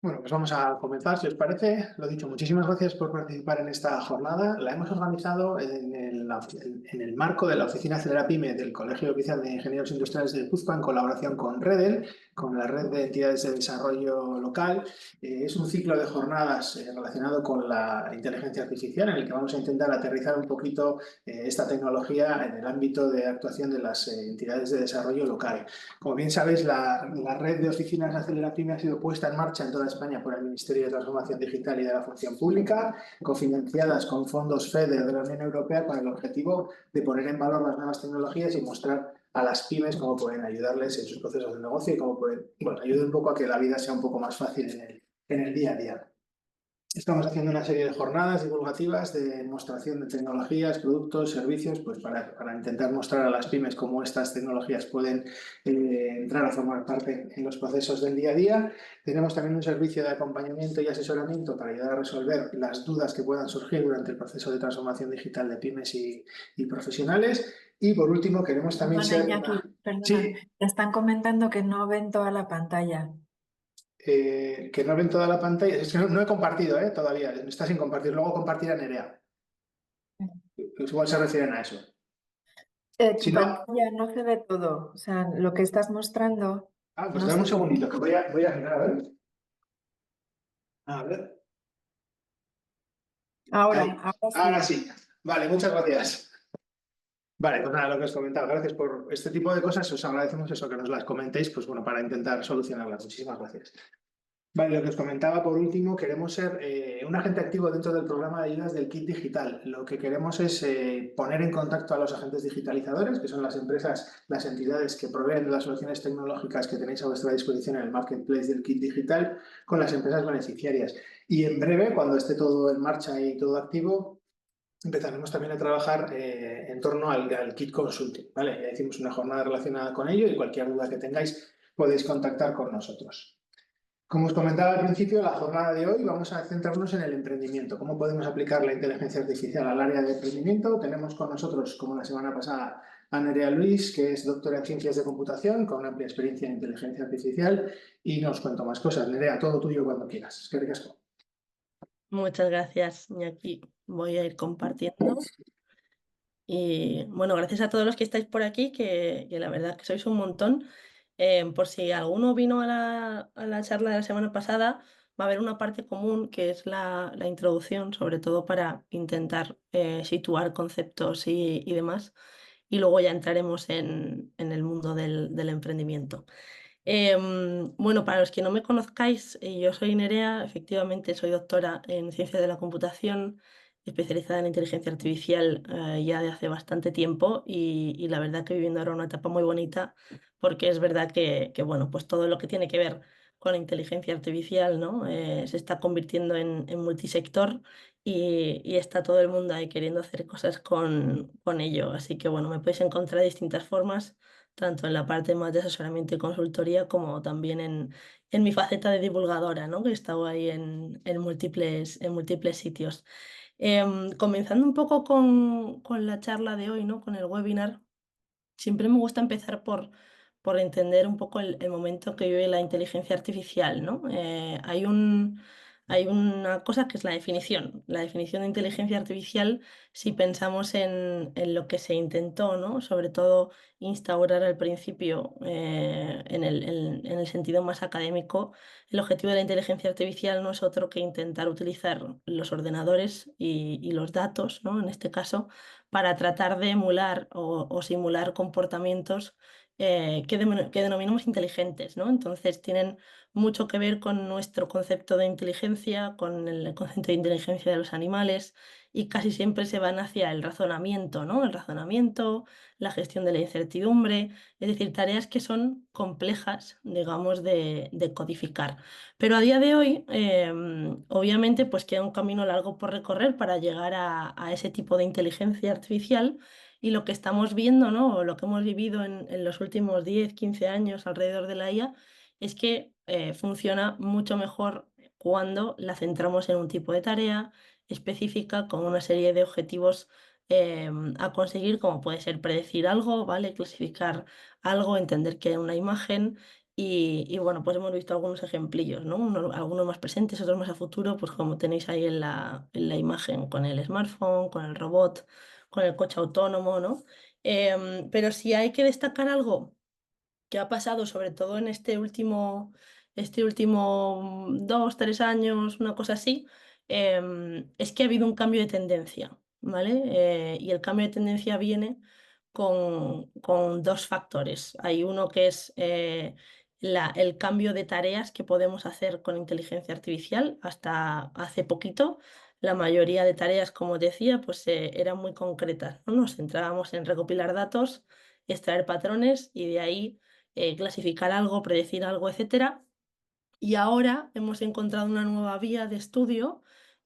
Bueno, pues vamos a comenzar, si os parece. Lo dicho, muchísimas gracias por participar en esta jornada. La hemos organizado en el marco de la Oficina Acelera Pyme del Colegio Oficial de Ingenieros Industriales de Guipúzcoa, en colaboración con REDEL, con la Red de Entidades de Desarrollo Local. Es un ciclo de jornadas relacionado con la inteligencia artificial, en el que vamos a intentar aterrizar un poquito esta tecnología en el ámbito de actuación de las entidades de desarrollo local. Como bien sabéis, la red de oficinas Acelera Pyme ha sido puesta en marcha en toda España por el Ministerio de Transformación Digital y de la Función Pública, cofinanciadas con fondos FEDER de la Unión Europea, con el objetivo de poner en valor las nuevas tecnologías y mostrar a las pymes cómo pueden ayudarles en sus procesos de negocio y cómo pueden, bueno, ayudar un poco a que la vida sea un poco más fácil en el día a día. Estamos haciendo una serie de jornadas divulgativas de demostración de tecnologías, productos, servicios, pues para intentar mostrar a las pymes cómo estas tecnologías pueden entrar a formar parte en los procesos del día a día. Tenemos también un servicio de acompañamiento y asesoramiento para ayudar a resolver las dudas que puedan surgir durante el proceso de transformación digital de pymes y profesionales. Y por último, queremos también Perdona, ser Iñaki, una... perdona. Sí, Te están comentando que no ven toda la pantalla. que no ven toda la pantalla. Es que no he compartido todavía, está sin compartir. Luego compartirá Nerea. Pues igual se refieren a eso. Tu Si no, pantalla no se ve todo. O sea, lo que estás mostrando pues no dame se un ve. segundito, que voy a mirar, a ver. A ver, ahí. Ahora Ahora sí. sí. Vale, muchas gracias. Vale, pues nada, lo que os comentaba. Gracias por este tipo de cosas. Os agradecemos eso, que nos las comentéis, pues bueno, para intentar solucionarlas. Muchísimas gracias. Vale, lo que os comentaba por último, queremos ser un agente activo dentro del programa de ayudas del Kit Digital. Lo que queremos es poner en contacto a los agentes digitalizadores, que son las empresas, las entidades que proveen de las soluciones tecnológicas que tenéis a vuestra disposición en el marketplace del Kit Digital, con las empresas beneficiarias. Y en breve, cuando esté todo en marcha y todo activo, empezaremos también a trabajar en torno al Kit Consulting. ¿Vale? Ya hicimos una jornada relacionada con ello y cualquier duda que tengáis podéis contactar con nosotros. Como os comentaba al principio, la jornada de hoy vamos a centrarnos en el emprendimiento. ¿Cómo podemos aplicar la inteligencia artificial al área de emprendimiento? Tenemos con nosotros, como la semana pasada, a Nerea Luis, que es doctora en ciencias de computación, con una amplia experiencia en inteligencia artificial, y no os cuento más cosas. Nerea, todo tuyo cuando quieras. Es que ricasco. Muchas gracias, Iñaki. Voy a ir compartiendo. Y bueno, gracias a todos los que estáis por aquí, que la verdad que sois un montón. Por si alguno vino a la charla de la semana pasada, va a haber una parte común que es la introducción, sobre todo para intentar situar conceptos y demás. Y luego ya entraremos en el mundo del emprendimiento. Bueno, para los que no me conozcáis, yo soy Nerea, efectivamente soy doctora en Ciencias de la Computación, especializada en inteligencia artificial ya de hace bastante tiempo y la verdad que viviendo ahora una etapa muy bonita porque es verdad bueno, pues todo lo que tiene que ver con la inteligencia artificial, ¿no? Se está convirtiendo en multisector y está todo el mundo ahí queriendo hacer cosas con ello. Así que bueno, me podéis encontrar de distintas formas tanto en la parte más de asesoramiento y consultoría como también en mi faceta de divulgadora, ¿no? Que he estado ahí en múltiples sitios. Comenzando un poco con la charla de hoy, ¿no? Con el webinar, siempre me gusta empezar por entender un poco el momento que vive la inteligencia artificial, ¿no? Hay una cosa que es la definición. La definición de inteligencia artificial, si pensamos en lo que se intentó, ¿no? Sobre todo instaurar al principio en el sentido más académico, el objetivo de la inteligencia artificial no es otro que intentar utilizar los ordenadores y los datos, ¿no? En este caso para tratar de emular o simular comportamientos que denominamos inteligentes, ¿no? Entonces tienen mucho que ver con nuestro concepto de inteligencia, con el concepto de inteligencia de los animales y casi siempre se van hacia el razonamiento, ¿no? El razonamiento, la gestión de la incertidumbre, es decir, tareas que son complejas, digamos, de codificar. Pero a día de hoy, obviamente, pues queda un camino largo por recorrer para llegar a ese tipo de inteligencia artificial y lo que estamos viendo, ¿no? O lo que hemos vivido en los últimos 10, 15 años alrededor de la IA es que funciona mucho mejor cuando la centramos en un tipo de tarea específica con una serie de objetivos a conseguir, como puede ser predecir algo, ¿vale? Clasificar algo, entender que hay una imagen Y bueno, pues hemos visto algunos ejemplillos, ¿no? Algunos más presentes, otros más a futuro, pues como tenéis ahí en la imagen, con el smartphone, con el robot, con el coche autónomo, ¿no? Pero si hay que destacar algo que ha pasado, sobre todo en este último 2, 3 años, una cosa así, es que ha habido un cambio de tendencia, ¿vale? Y el cambio de tendencia viene con dos factores. Hay uno que es el cambio de tareas que podemos hacer con inteligencia artificial. Hasta hace poquito, la mayoría de tareas, como decía, pues eran muy concretas, ¿no? Nos centrábamos en recopilar datos, extraer patrones y de ahí clasificar algo, predecir algo, etcétera. Y ahora hemos encontrado una nueva vía de estudio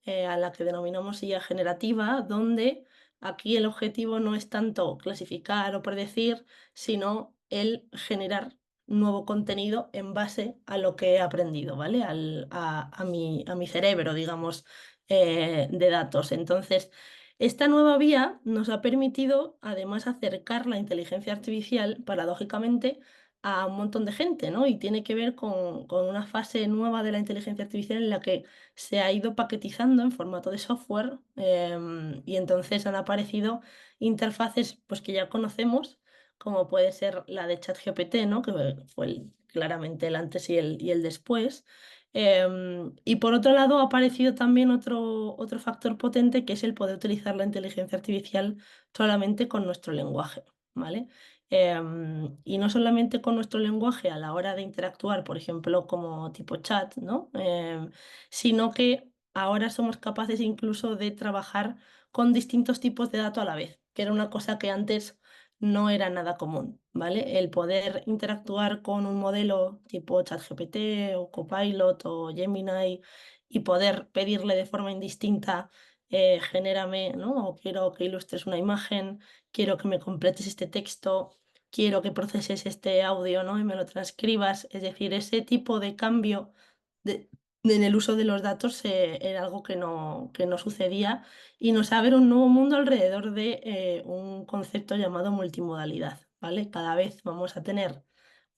a la que denominamos IA generativa, donde aquí el objetivo no es tanto clasificar o predecir, sino el generar nuevo contenido en base a lo que he aprendido, ¿vale? A mi cerebro, digamos, de datos. Entonces, esta nueva vía nos ha permitido además acercar la inteligencia artificial, paradójicamente, a un montón de gente, ¿no? Y tiene que ver con una fase nueva de la inteligencia artificial en la que se ha ido paquetizando en formato de software, y entonces han aparecido interfaces pues, que ya conocemos, como puede ser la de ChatGPT, ¿no? Que fue claramente el antes y el después. Y por otro lado ha aparecido también otro factor potente, que es el poder utilizar la inteligencia artificial solamente con nuestro lenguaje, ¿vale? Y no solamente con nuestro lenguaje a la hora de interactuar, por ejemplo, como tipo chat, ¿no? Sino que ahora somos capaces incluso de trabajar con distintos tipos de datos a la vez, que era una cosa que antes no era nada común, ¿vale? El poder interactuar con un modelo tipo ChatGPT o Copilot o Gemini y poder pedirle de forma indistinta, genérame, ¿no? O quiero que ilustres una imagen, quiero que me completes este texto, quiero que proceses este audio, ¿no? Y me lo transcribas. Es decir, ese tipo de cambio de- en el uso de los datos era algo que no sucedía y nos abre un nuevo mundo alrededor de un concepto llamado multimodalidad, ¿vale? Cada vez vamos a tener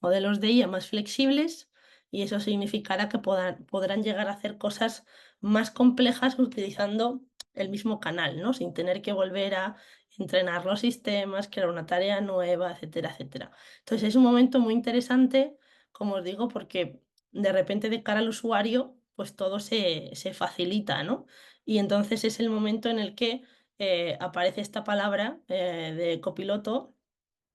modelos de IA más flexibles y eso significará que podrán llegar a hacer cosas más complejas utilizando el mismo canal, ¿no? Sin tener que volver a entrenar los sistemas, crear una tarea nueva, etcétera, etcétera. Entonces es un momento muy interesante, como os digo, porque de repente de cara al usuario, pues todo se facilita, ¿no? Y entonces es el momento en el que aparece esta palabra de copiloto,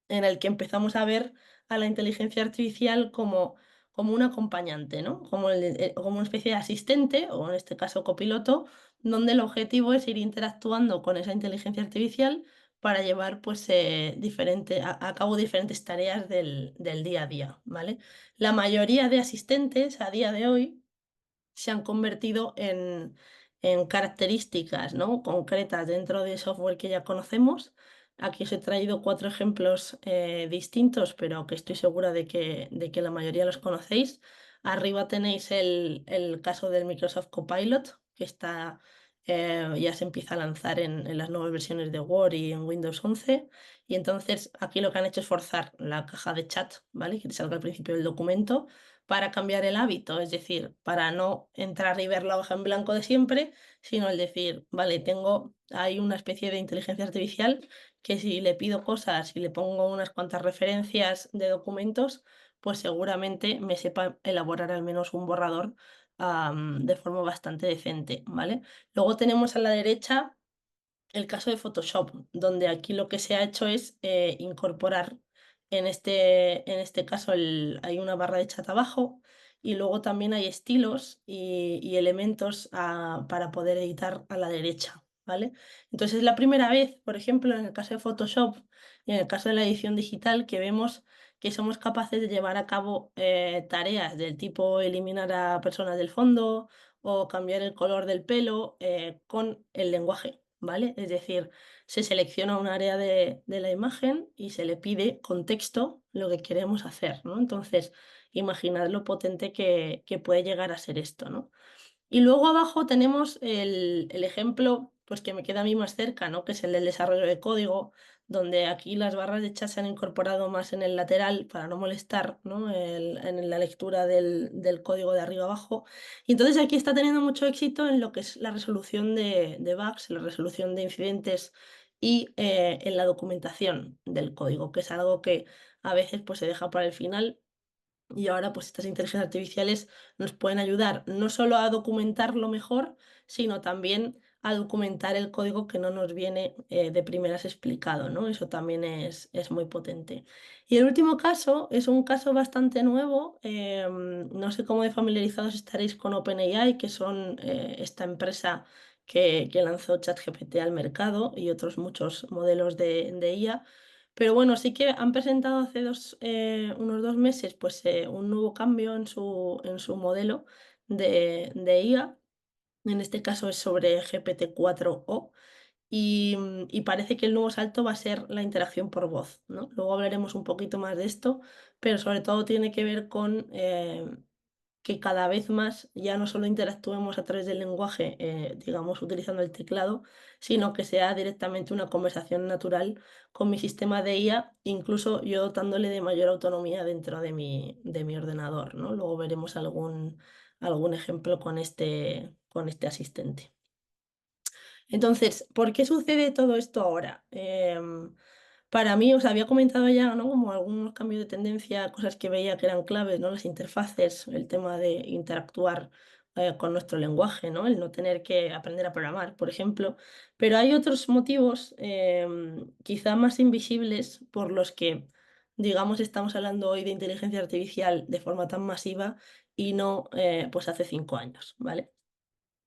en el que empezamos a ver a la inteligencia artificial como un acompañante, ¿no? Como una especie de asistente, o en este caso copiloto, donde el objetivo es ir interactuando con esa inteligencia artificial para llevar pues, a cabo diferentes tareas del día a día, ¿vale? La mayoría de asistentes a día de hoy se han convertido en características, ¿no? concretas dentro de software que ya conocemos. Aquí os he traído 4 ejemplos distintos, pero que estoy segura de que la mayoría los conocéis. Arriba tenéis el caso del Microsoft Copilot, que ya se empieza a lanzar en las nuevas versiones de Word y en Windows 11. Y entonces aquí lo que han hecho es forzar la caja de chat, ¿vale? Que te salga al principio del documento, para cambiar el hábito, es decir, para no entrar y ver la hoja en blanco de siempre, sino el decir, vale, hay una especie de inteligencia artificial que si le pido cosas y le pongo unas cuantas referencias de documentos, pues seguramente me sepa elaborar al menos un borrador de forma bastante decente, ¿vale? Luego tenemos a la derecha el caso de Photoshop, donde aquí lo que se ha hecho es incorporar, en este caso hay una barra de chat abajo y luego también hay estilos y elementos para poder editar a la derecha, ¿vale? Entonces es la primera vez, por ejemplo, en el caso de Photoshop y en el caso de la edición digital, que vemos que somos capaces de llevar a cabo tareas del tipo eliminar a personas del fondo o cambiar el color del pelo con el lenguaje, ¿vale? Es decir, se selecciona un área de la imagen y se le pide contexto lo que queremos hacer, ¿no? Entonces, imaginad lo potente que puede llegar a ser esto, ¿no? Y luego abajo tenemos el ejemplo pues, que me queda a mí más cerca, ¿no? Que es el del desarrollo de código, donde aquí las barras de chat se han incorporado más en el lateral para no molestar, ¿no? En la lectura del código de arriba abajo. Y entonces aquí está teniendo mucho éxito en lo que es la resolución de bugs, la resolución de incidentes y en la documentación del código, que es algo que a veces pues, se deja para el final. Y ahora, pues estas inteligencias artificiales nos pueden ayudar no solo a documentarlo mejor, sino también a documentar el código que no nos viene de primeras explicado, ¿no? Eso también es muy potente. Y el último caso es un caso bastante nuevo. No sé cómo de familiarizados estaréis con OpenAI, que son esta empresa que lanzó ChatGPT al mercado y otros muchos modelos de IA. Pero bueno, sí que han presentado hace unos 2 meses pues, un nuevo cambio en su modelo de IA. En este caso es sobre GPT-4o y parece que el nuevo salto va a ser la interacción por voz, ¿no? Luego hablaremos un poquito más de esto, pero sobre todo tiene que ver con que cada vez más ya no solo interactuemos a través del lenguaje, digamos, utilizando el teclado, sino que sea directamente una conversación natural con mi sistema de IA, incluso yo dotándole de mayor autonomía dentro de mi ordenador, ¿no? Luego veremos algún ejemplo con este asistente. Entonces, ¿por qué sucede todo esto ahora? Para mí, os había comentado ya, ¿no? Como algunos cambios de tendencia, cosas que veía que eran claves, ¿no? Las interfaces, el tema de interactuar con nuestro lenguaje, ¿no? El no tener que aprender a programar, por ejemplo. Pero hay otros motivos, quizá más invisibles, por los que, digamos, estamos hablando hoy de inteligencia artificial de forma tan masiva y no, pues hace 5 años, ¿vale?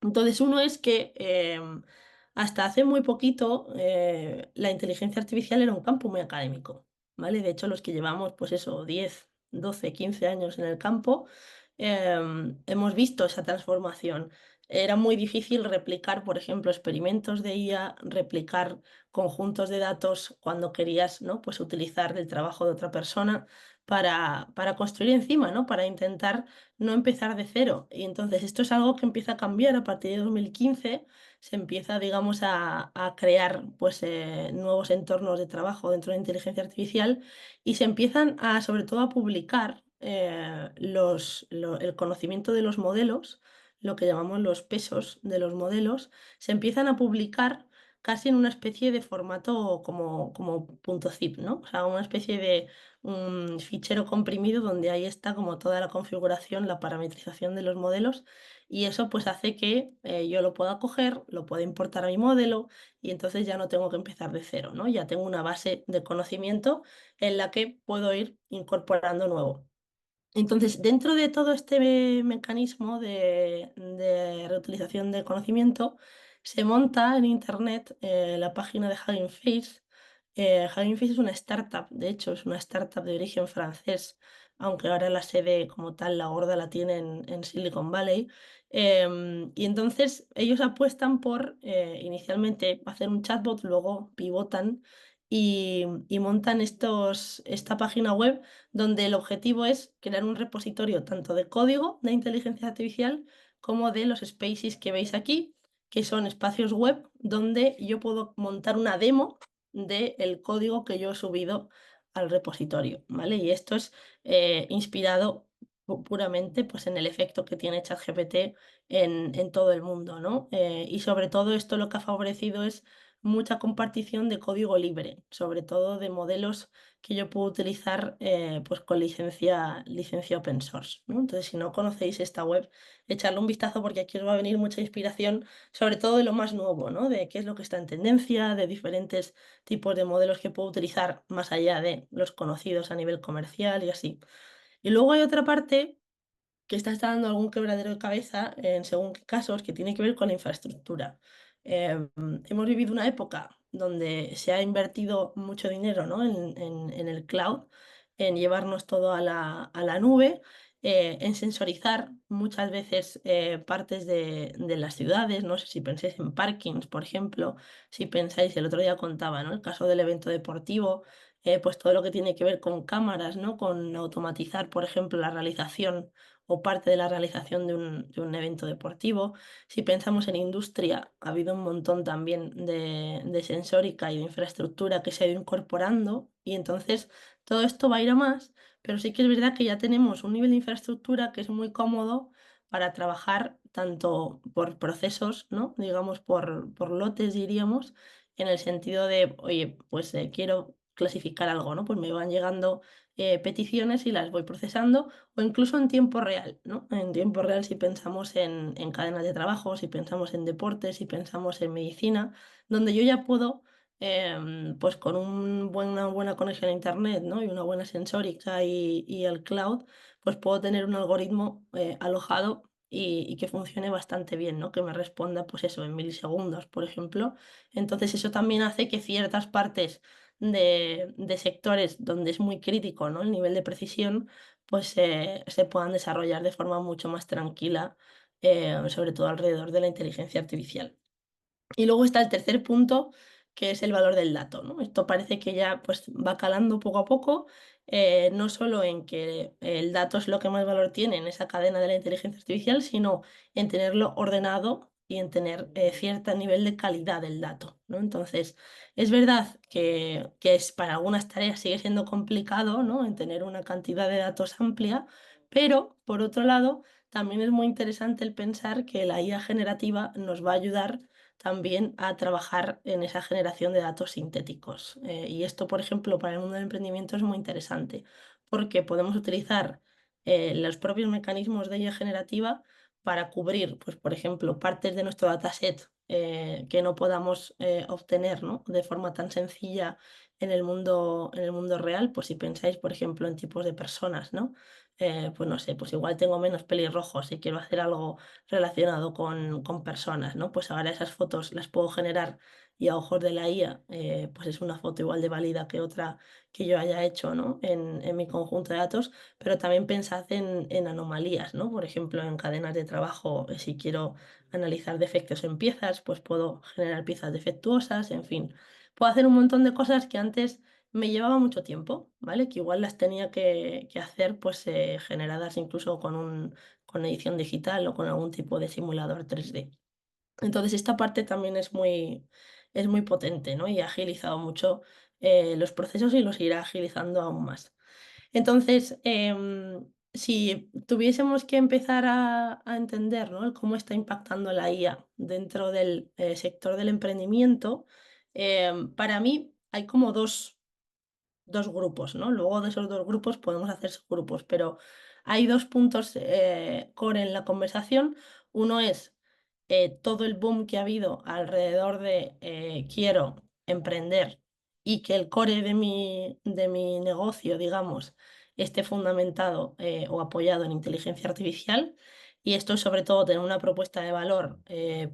Entonces, uno es que hasta hace muy poquito la inteligencia artificial era un campo muy académico, ¿vale? De hecho, los que llevamos, pues eso, 10, 12, 15 años en el campo, hemos visto esa transformación. Era muy difícil replicar, por ejemplo, experimentos de IA, replicar conjuntos de datos cuando querías, ¿no? Pues utilizar el trabajo de otra persona para construir encima, ¿no? Para intentar no empezar de cero. Y entonces esto es algo que empieza a cambiar a partir de 2015, se empieza, digamos, a crear pues, nuevos entornos de trabajo dentro de inteligencia artificial y se empiezan sobre todo a publicar el conocimiento de los modelos, lo que llamamos los pesos de los modelos, se empiezan a publicar casi en una especie de formato como punto .zip, ¿no? O sea, una especie de un fichero comprimido donde ahí está como toda la configuración, la parametrización de los modelos y eso pues hace que yo lo pueda coger, lo pueda importar a mi modelo y entonces ya no tengo que empezar de cero, ¿no? Ya tengo una base de conocimiento en la que puedo ir incorporando nuevo. Entonces, dentro de todo este mecanismo de reutilización de conocimiento, se monta en Internet la página de Hugging Face. Hugging Face es una startup, de hecho, es una startup de origen francés, aunque ahora la sede como tal, la gorda, la tienen en Silicon Valley. Y entonces ellos apuestan por inicialmente hacer un chatbot, luego pivotan y montan esta página web donde el objetivo es crear un repositorio tanto de código de inteligencia artificial como de los spaces que veis aquí, que son espacios web donde yo puedo montar una demo del código que yo he subido al repositorio, ¿vale? Y esto es inspirado puramente pues, en el efecto que tiene ChatGPT en todo el mundo, ¿no? Y sobre todo esto lo que ha favorecido es mucha compartición de código libre, sobre todo de modelos que yo puedo utilizar pues con licencia open source, ¿no? Entonces, si no conocéis esta web, echarle un vistazo porque aquí os va a venir mucha inspiración, sobre todo de lo más nuevo, ¿no? De qué es lo que está en tendencia, de diferentes tipos de modelos que puedo utilizar más allá de los conocidos a nivel comercial y así. Y luego hay otra parte que está dando algún quebradero de cabeza en según qué casos que tiene que ver con la infraestructura. Hemos vivido una época donde se ha invertido mucho dinero, ¿no? en el cloud, en llevarnos todo a la nube, en sensorizar muchas veces partes de las ciudades. No sé si pensáis en parkings, por ejemplo, si pensáis, el otro día contaba, ¿no? El caso del evento deportivo pues todo lo que tiene que ver con cámaras, ¿no? Con automatizar, por ejemplo, la realización o parte de la realización de un evento deportivo. Si pensamos en industria, ha habido un montón también de sensórica y de infraestructura que se ha ido incorporando y entonces todo esto va a ir a más, pero sí que es verdad que ya tenemos un nivel de infraestructura que es muy cómodo para trabajar tanto por procesos, ¿no? Digamos, por lotes, diríamos, en el sentido de, oye, pues quiero clasificar algo, ¿no? Pues me van llegando peticiones y las voy procesando o incluso en tiempo real, ¿no? En tiempo real si pensamos en cadenas de trabajo, si pensamos en deportes, si pensamos en medicina, donde yo ya puedo, pues con una buena conexión a internet, ¿no? Y una buena sensórica y el cloud, pues puedo tener un algoritmo alojado y que funcione bastante bien, ¿no? Que me responda, pues eso, en milisegundos, por ejemplo. Entonces eso también hace que ciertas partes de sectores donde es muy crítico, ¿no? El nivel de precisión, pues se puedan desarrollar de forma mucho más tranquila, sobre todo alrededor de la inteligencia artificial. Y luego está el tercer punto, que es el valor del dato, ¿no? Esto parece que ya pues, va calando poco a poco, no solo en que el dato es lo que más valor tiene en esa cadena de la inteligencia artificial, sino en tenerlo ordenado y en tener cierto nivel de calidad del dato, ¿no? Entonces, es verdad que es, para algunas tareas sigue siendo complicado, ¿no? En tener una cantidad de datos amplia, pero por otro lado, también es muy interesante el pensar que la IA generativa nos va a ayudar también a trabajar en esa generación de datos sintéticos. Y esto, por ejemplo, para el mundo del emprendimiento es muy interesante, porque podemos utilizar los propios mecanismos de IA generativa para cubrir, pues, por ejemplo, partes de nuestro dataset que no podamos obtener, ¿no? De forma tan sencilla en el mundo real. Pues si pensáis, por ejemplo, en tipos de personas, ¿no? Pues no sé, pues igual tengo menos pelirrojos y quiero hacer algo relacionado con personas, ¿no? Pues ahora esas fotos las puedo generar y a ojos de la IA, pues es una foto igual de válida que otra que yo haya hecho, ¿no? En mi conjunto de datos, pero también pensad en anomalías, ¿no? Por ejemplo, en cadenas de trabajo, si quiero analizar defectos en piezas, pues puedo generar piezas defectuosas, en fin. Puedo hacer un montón de cosas que antes me llevaba mucho tiempo, ¿vale? Que igual las tenía que hacer, pues generadas incluso con edición digital o con algún tipo de simulador 3D. Entonces, esta parte también es muy potente, ¿no? Y ha agilizado mucho los procesos y los irá agilizando aún más. Entonces, si tuviésemos que empezar a entender, ¿no? El cómo está impactando la IA dentro del sector del emprendimiento, para mí hay como dos grupos, ¿no? Luego de esos dos grupos podemos hacer subgrupos, pero hay dos puntos core en la conversación. Uno es todo el boom que ha habido alrededor de quiero emprender y que el core de mi negocio, digamos, esté fundamentado o apoyado en inteligencia artificial. Y esto es sobre todo tener una propuesta de valor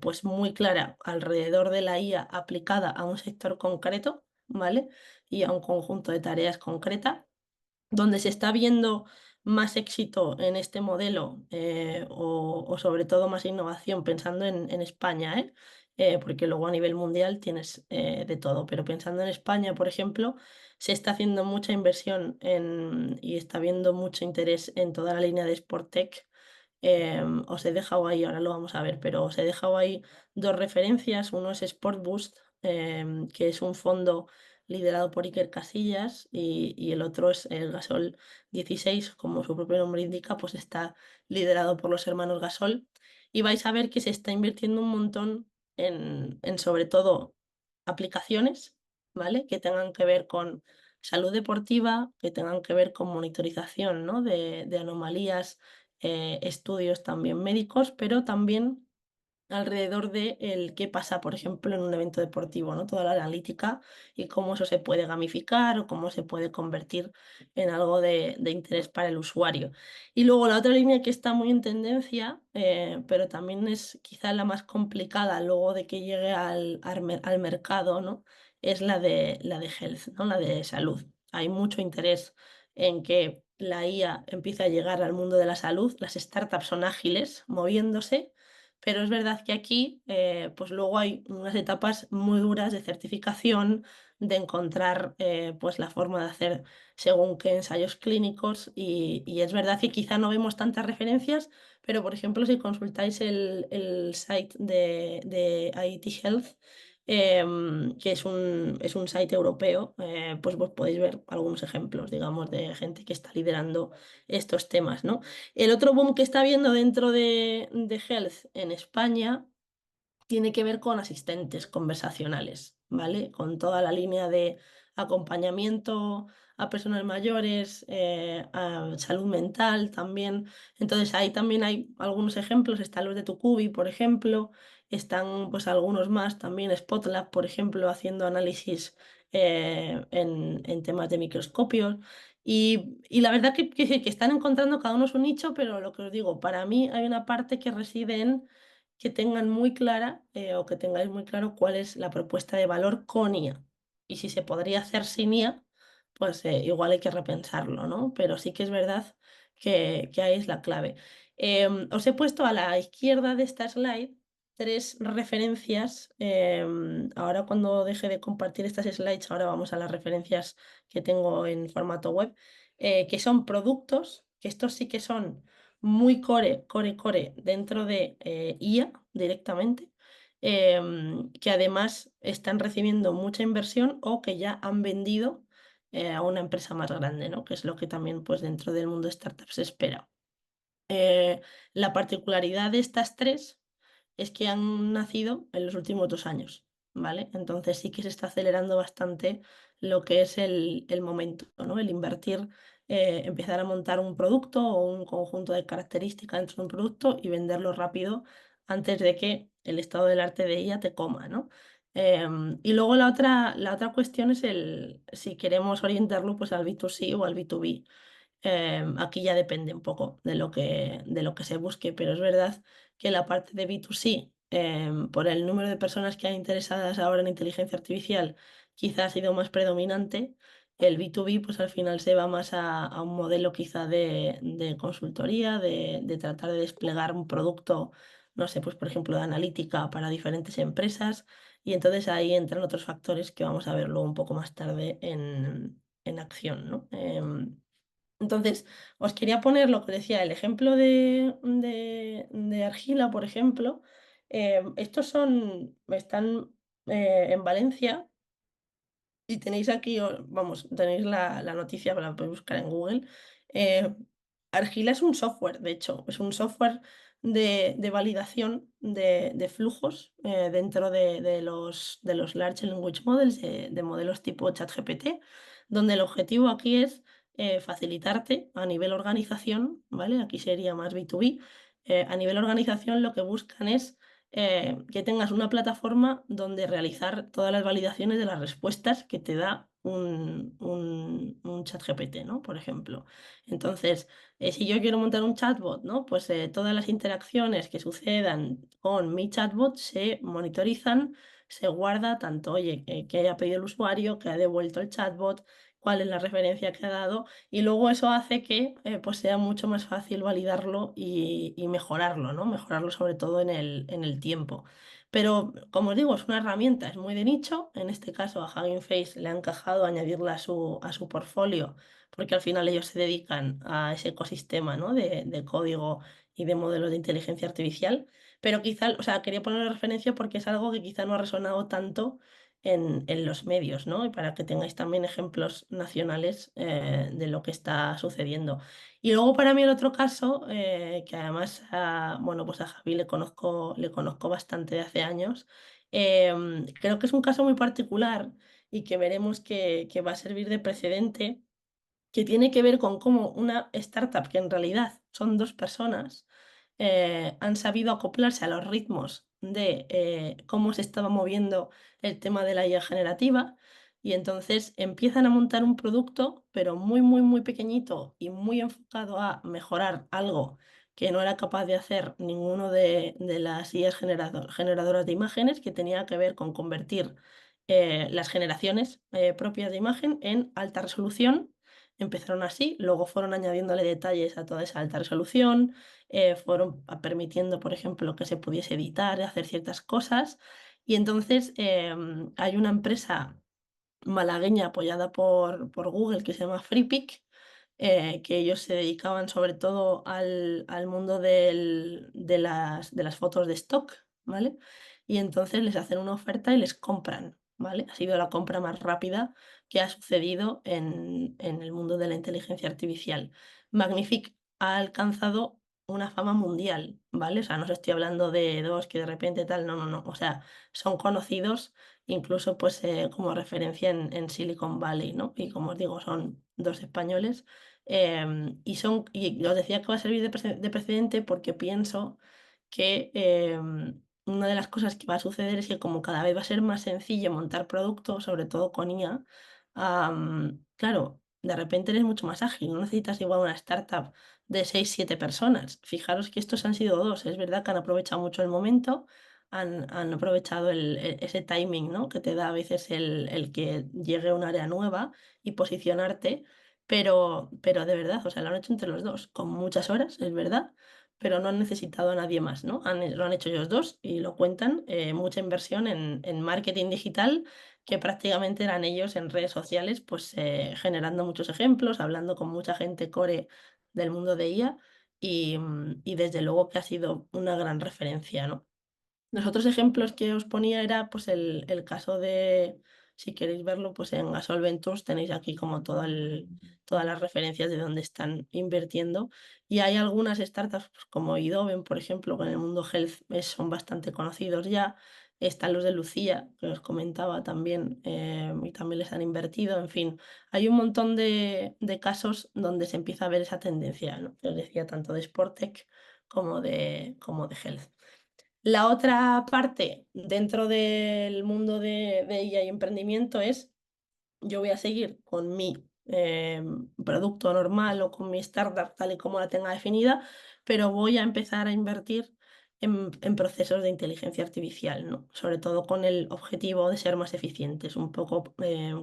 pues muy clara alrededor de la IA aplicada a un sector concreto, ¿vale? Y a un conjunto de tareas concretas. Donde se está viendo más éxito en este modelo, o sobre todo más innovación, pensando en España, ¿eh? Porque luego a nivel mundial tienes de todo, pero pensando en España, por ejemplo, se está haciendo mucha inversión y está habiendo mucho interés en toda la línea de Sportec. Os he dejado ahí, ahora lo vamos a ver, pero os he dejado ahí dos referencias. Uno es Sport Boost, que es un fondo liderado por Iker Casillas, y el otro es el Gasol 16, como su propio nombre indica, pues está liderado por los hermanos Gasol. Y vais a ver que se está invirtiendo un montón en sobre todo aplicaciones, ¿vale? Que tengan que ver con salud deportiva, que tengan que ver con monitorización, ¿no? De anomalías, estudios también médicos, pero también alrededor de el qué pasa, por ejemplo, en un evento deportivo, ¿no? Toda la analítica y cómo eso se puede gamificar o cómo se puede convertir en algo de interés para el usuario. Y luego la otra línea que está muy en tendencia, pero también es quizá la más complicada luego de que llegue al mercado, ¿no? Es la de health, ¿no? La de salud. Hay mucho interés en que la IA empiece a llegar al mundo de la salud. Las startups son ágiles, moviéndose, pero es verdad que aquí pues luego hay unas etapas muy duras de certificación, de encontrar pues la forma de hacer según qué ensayos clínicos y es verdad que quizá no vemos tantas referencias, pero por ejemplo si consultáis el site de IET Health, que es un site europeo, pues vos podéis ver algunos ejemplos, digamos, de gente que está liderando estos temas, ¿no? El otro boom que está habiendo dentro de Health en España tiene que ver con asistentes conversacionales, ¿vale? Con toda la línea de acompañamiento a personas mayores, a salud mental también. Entonces ahí también hay algunos ejemplos, están los de Tucubi, por ejemplo, están pues algunos más, también Spotlab, por ejemplo, haciendo análisis en temas de microscopios. Y la verdad que están encontrando cada uno su nicho, pero lo que os digo, para mí hay una parte que reside en que tengan muy clara o que tengáis muy claro cuál es la propuesta de valor con IA. Y si se podría hacer sin IA, pues igual hay que repensarlo, ¿no? Pero sí que es verdad que ahí es la clave. Os he puesto a la izquierda de esta slide tres referencias. Ahora cuando deje de compartir estas slides, ahora vamos a las referencias que tengo en formato web, que son productos, que estos sí que son muy core dentro de IA directamente, que además están recibiendo mucha inversión o que ya han vendido a una empresa más grande, ¿no? Que es lo que también pues, dentro del mundo de startups se espera. La particularidad de estas tres es que han nacido en los últimos 2 años, ¿vale? Entonces sí que se está acelerando bastante lo que es el momento, ¿no? El invertir, empezar a montar un producto o un conjunto de características dentro de un producto y venderlo rápido antes de que el estado del arte de ella te coma, ¿no? Y luego la otra cuestión es si queremos orientarlo pues al B2C o al B2B. Aquí ya depende un poco de lo que se busque, pero es verdad que la parte de B2C, por el número de personas que hay interesadas ahora en inteligencia artificial, quizás ha sido más predominante. El B2B, pues al final se va más a un modelo quizá de consultoría, de tratar de desplegar un producto, no sé, pues por ejemplo de analítica para diferentes empresas. Y entonces ahí entran otros factores que vamos a ver luego un poco más tarde en acción, ¿no? Entonces, os quería poner lo que decía, el ejemplo de argila, por ejemplo. Están en Valencia y tenéis aquí, vamos, tenéis la noticia, la podéis buscar en Google. Eh, Argila es un software, de hecho, es un software de validación de flujos dentro de los Large Language Models, de modelos tipo ChatGPT, donde el objetivo aquí es facilitarte a nivel organización, ¿vale? Aquí sería más B2B. A nivel organización lo que buscan es que tengas una plataforma donde realizar todas las validaciones de las respuestas que te da un chat GPT, ¿no? Por ejemplo. Entonces, si yo quiero montar un chatbot, ¿no? Pues todas las interacciones que sucedan con mi chatbot se monitorizan, se guarda tanto, oye, que haya pedido el usuario, que ha devuelto el chatbot, cuál es la referencia que ha dado, y luego eso hace que pues sea mucho más fácil validarlo y mejorarlo, ¿no? Mejorarlo sobre todo en el tiempo. Pero, como os digo, es una herramienta, es muy de nicho. En este caso, a Hugging Face le ha encajado añadirla a su portfolio, porque al final ellos se dedican a ese ecosistema, ¿no? de código y de modelos de inteligencia artificial. Pero quizá, o sea, quería poner referencia porque es algo que quizá no ha resonado tanto en los medios, ¿no? Y para que tengáis también ejemplos nacionales de lo que está sucediendo. Y luego para mí el otro caso, que además bueno, pues a Javi le conozco bastante de hace años, creo que es un caso muy particular y que veremos que va a servir de precedente, que tiene que ver con cómo una startup, que en realidad son dos personas, han sabido acoplarse a los ritmos de cómo se estaba moviendo el tema de la IA generativa y entonces empiezan a montar un producto, pero muy, muy, muy pequeñito y muy enfocado a mejorar algo que no era capaz de hacer ninguno de las IAs generadoras de imágenes, que tenía que ver con convertir las generaciones propias de imagen en alta resolución empezaron así, luego fueron añadiéndole detalles a toda esa alta resolución, fueron permitiendo, por ejemplo, que se pudiese editar, hacer ciertas cosas. Y entonces hay una empresa malagueña apoyada por Google que se llama FreePic, que ellos se dedicaban sobre todo al mundo de las fotos de stock, ¿vale? Y entonces les hacen una oferta y les compran, ¿vale? Ha sido la compra más rápida que ha sucedido en el mundo de la inteligencia artificial. Magnific ha alcanzado una fama mundial, ¿vale? O sea, no os estoy hablando de dos que de repente tal, no, no, no. O sea, son conocidos incluso pues como referencia en Silicon Valley, ¿no? Y como os digo, son dos españoles. Y os decía que va a servir de precedente porque pienso que una de las cosas que va a suceder es que como cada vez va a ser más sencillo montar productos, sobre todo con IA, claro, de repente eres mucho más ágil, no necesitas igual una startup de 6 7 personas. Fijaros que estos han sido dos, es verdad que han aprovechado mucho el momento, han aprovechado ese timing, ¿no? Que te da a veces el que llegue a un área nueva y posicionarte, pero de verdad, o sea, lo han hecho entre los dos, con muchas horas, es verdad, pero no han necesitado a nadie más, ¿no? Lo han hecho ellos dos y lo cuentan, mucha inversión en marketing digital, que prácticamente eran ellos en redes sociales, pues generando muchos ejemplos, hablando con mucha gente core del mundo de IA y desde luego que ha sido una gran referencia, ¿no? Los otros ejemplos que os ponía era pues el caso de, si queréis verlo, pues en Gasol Ventures tenéis aquí como todas las referencias de dónde están invirtiendo. Y hay algunas startups pues, como Idoven, por ejemplo, que en el mundo health son bastante conocidos ya. Están los de Lucía, que os comentaba también, y también les han invertido. En fin, hay un montón de casos donde se empieza a ver esa tendencia, ¿no? Que os decía, tanto de Sportec como de health. La otra parte dentro del mundo de IA y emprendimiento es, yo voy a seguir con mi producto normal o con mi startup tal y como la tenga definida, pero voy a empezar a invertir en procesos de inteligencia artificial, ¿no? Sobre todo con el objetivo de ser más eficientes, un poco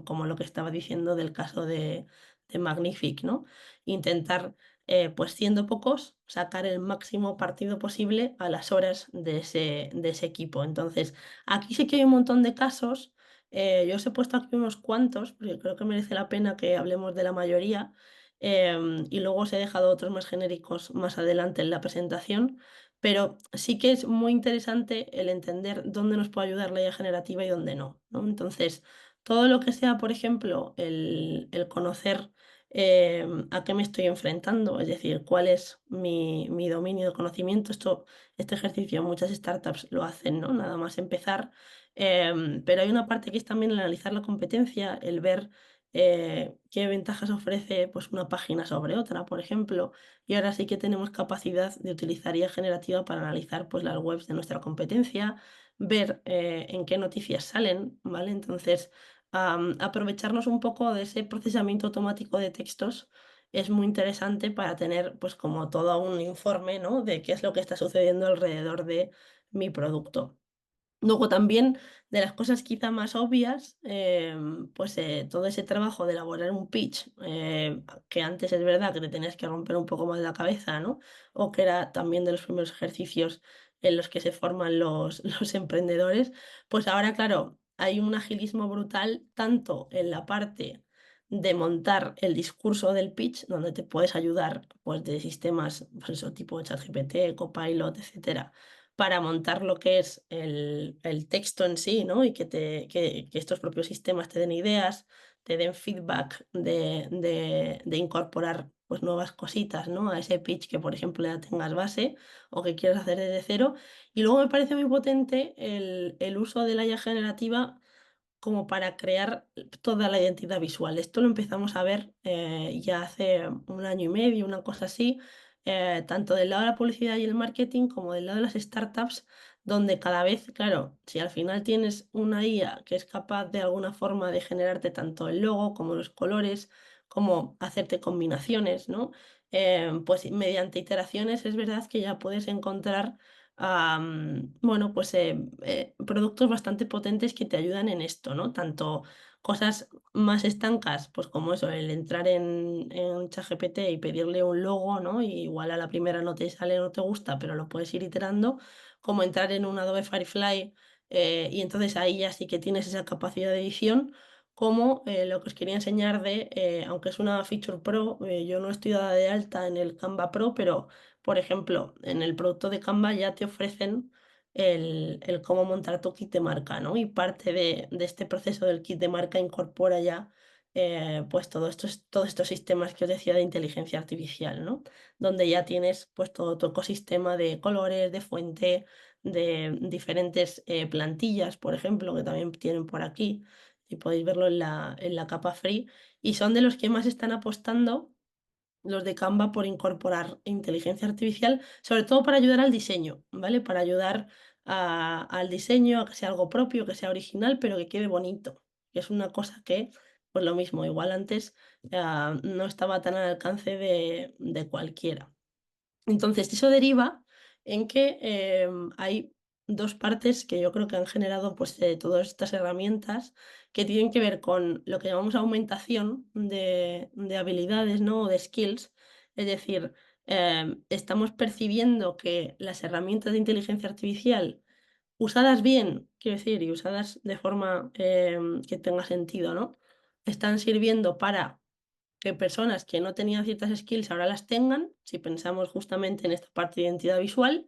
como lo que estaba diciendo del caso de Magnific, ¿no? Intentar pues siendo pocos, sacar el máximo partido posible a las horas de ese equipo. Entonces, aquí sí que hay un montón de casos. Yo os he puesto aquí unos cuantos, porque creo que merece la pena que hablemos de la mayoría, y luego os he dejado otros más genéricos más adelante en la presentación, pero sí que es muy interesante el entender dónde nos puede ayudar la IA generativa y dónde no, ¿no? Entonces, todo lo que sea, por ejemplo, el conocer a qué me estoy enfrentando, es decir, cuál es mi dominio de conocimiento. Este ejercicio muchas startups lo hacen, ¿no? Nada más empezar. Pero hay una parte que es también el analizar la competencia, el ver qué ventajas ofrece pues, una página sobre otra, por ejemplo. Y ahora sí que tenemos capacidad de utilizar IA generativa para analizar pues, las webs de nuestra competencia, ver en qué noticias salen, ¿vale? Entonces, aprovecharnos un poco de ese procesamiento automático de textos es muy interesante para tener pues como todo un informe, ¿no? De qué es lo que está sucediendo alrededor de mi producto. Luego también de las cosas quizá más obvias, pues todo ese trabajo de elaborar un pitch, que antes es verdad que te tenías que romper un poco más la cabeza, ¿no? O que era también de los primeros ejercicios en los que se forman los emprendedores, pues ahora, claro, hay un agilismo brutal tanto en la parte de montar el discurso del pitch, donde te puedes ayudar pues, de sistemas, pues eso, tipo ChatGPT, Copilot, etcétera, para montar lo que es el texto en sí, ¿no? Y que estos propios sistemas te den ideas, te den feedback de incorporar pues, nuevas cositas, ¿no? A ese pitch que, por ejemplo, ya tengas base o que quieras hacer desde cero. Y luego me parece muy potente el uso de la IA generativa como para crear toda la identidad visual. Esto lo empezamos a ver ya hace un año y medio, una cosa así, tanto del lado de la publicidad y el marketing como del lado de las startups, donde cada vez, claro, si al final tienes una IA que es capaz de alguna forma de generarte tanto el logo como los colores, como hacerte combinaciones, ¿no? Pues mediante iteraciones es verdad que ya puedes encontrar bueno, pues productos bastante potentes que te ayudan en esto, ¿no? Tanto Cosas más estancas, pues como eso, el entrar en ChatGPT y pedirle un logo, ¿no? Y igual a la primera no te sale, no te gusta, pero lo puedes ir iterando, como entrar en un Adobe Firefly, y entonces ahí ya sí que tienes esa capacidad de edición, como lo que os quería enseñar de, aunque es una Feature Pro, yo no estoy dada de alta en el Canva Pro, pero por ejemplo, en el producto de Canva ya te ofrecen el cómo montar tu kit de marca, ¿no? Y parte de este proceso del kit de marca incorpora ya pues todos estos sistemas que os decía de inteligencia artificial, ¿no? Donde ya tienes pues todo tu ecosistema de colores, de fuente, de diferentes plantillas, por ejemplo, que también tienen por aquí, y podéis verlo en la capa free, y son de los que más están apostando los de Canva por incorporar inteligencia artificial, sobre todo para ayudar al diseño, ¿vale? Para ayudar al diseño, a que sea algo propio, que sea original, pero que quede bonito. Que es una cosa que, pues lo mismo, igual antes no estaba tan al alcance de cualquiera. Entonces, eso deriva en que hay dos partes que yo creo que han generado pues, todas estas herramientas que tienen que ver con lo que llamamos aumentación de habilidades, ¿no? O de skills. Es decir, estamos percibiendo que las herramientas de inteligencia artificial, usadas bien, quiero decir, y usadas de forma que tenga sentido, ¿no? Están sirviendo para que personas que no tenían ciertas skills ahora las tengan. Si pensamos justamente en esta parte de identidad visual,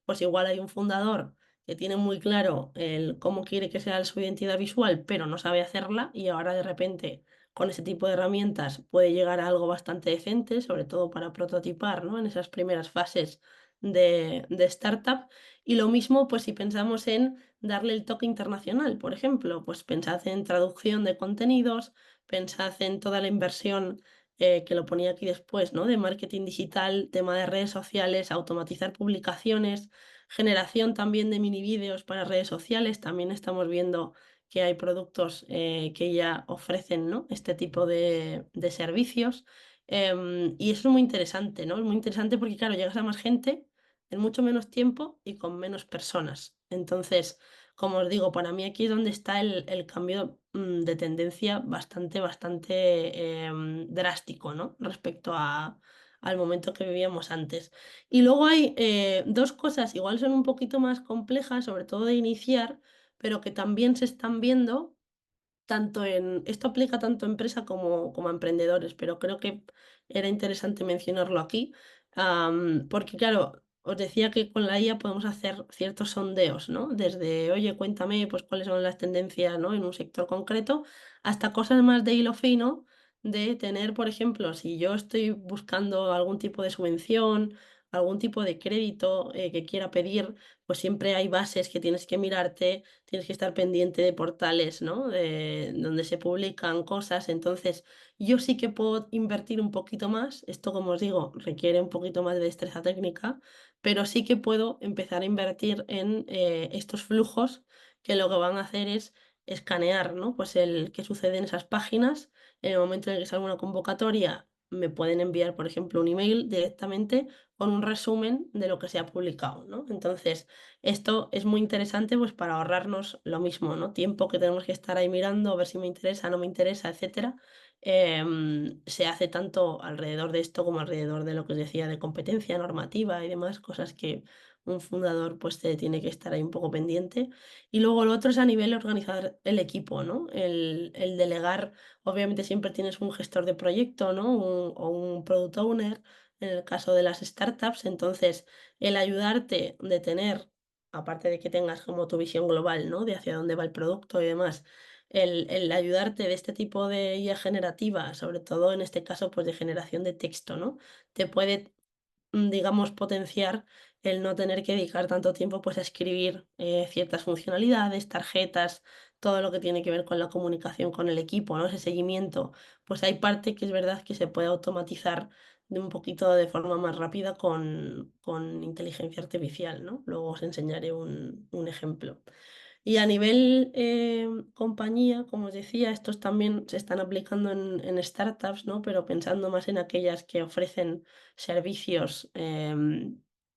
pues igual hay un fundador que tiene muy claro el cómo quiere que sea su identidad visual, pero no sabe hacerla y ahora de repente con ese tipo de herramientas puede llegar a algo bastante decente, sobre todo para prototipar, ¿no? En esas primeras fases de startup. Y lo mismo, pues si pensamos en darle el toque internacional, por ejemplo, pues pensad en traducción de contenidos, pensad en toda la inversión que lo ponía aquí después, ¿no? De marketing digital, tema de redes sociales, automatizar publicaciones, generación también de mini vídeos para redes sociales. También estamos viendo que hay productos que ya ofrecen, ¿no? Este tipo de servicios. Y eso es muy interesante, ¿no? Es muy interesante porque, claro, llegas a más gente en mucho menos tiempo y con menos personas. Entonces, como os digo, para mí aquí es donde está el cambio de tendencia bastante drástico, ¿no? Respecto al momento que vivíamos antes. Y luego hay dos cosas, igual son un poquito más complejas, sobre todo de iniciar, pero que también se están viendo esto aplica tanto a empresa como a emprendedores, pero creo que era interesante mencionarlo aquí, porque claro, os decía que con la IA podemos hacer ciertos sondeos, ¿no? Desde, oye, cuéntame, pues cuáles son las tendencias, ¿no? En un sector concreto, hasta cosas más de hilo fino, de tener, por ejemplo, si yo estoy buscando algún tipo de subvención, algún tipo de crédito que quiera pedir, pues siempre hay bases que tienes que mirarte, tienes que estar pendiente de portales, ¿no? Donde se publican cosas. Entonces, yo sí que puedo invertir un poquito más. Esto, como os digo, requiere un poquito más de destreza técnica, pero sí que puedo empezar a invertir en estos flujos que lo que van a hacer es escanear, ¿no? Pues el qué sucede en esas páginas. En el momento en el que salga una convocatoria, me pueden enviar, por ejemplo, un email directamente con un resumen de lo que se ha publicado, ¿no? Entonces, esto es muy interesante pues para ahorrarnos lo mismo, ¿no? Tiempo que tenemos que estar ahí mirando, a ver si me interesa, no me interesa, etcétera. Se hace tanto alrededor de esto como alrededor de lo que os decía de competencia normativa y demás, cosas que un fundador pues tiene que estar ahí un poco pendiente. Y luego lo otro es a nivel organizar el equipo, ¿no? El delegar, obviamente siempre tienes un gestor de proyecto, ¿no? O un product owner en el caso de las startups, entonces el ayudarte de tener, aparte de que tengas como tu visión global, ¿no? De hacia dónde va el producto y demás, el ayudarte de este tipo de IA generativa, sobre todo en este caso, pues de generación de texto, ¿no? Te puede digamos, potenciar el no tener que dedicar tanto tiempo pues, a escribir ciertas funcionalidades, tarjetas, todo lo que tiene que ver con la comunicación con el equipo, ¿no? Ese seguimiento. Pues hay parte que es verdad que se puede automatizar de un poquito de forma más rápida con inteligencia artificial, ¿no? Luego os enseñaré un ejemplo. Y a nivel compañía, como os decía, estos también se están aplicando en startups, ¿no? Pero pensando más en aquellas que ofrecen servicios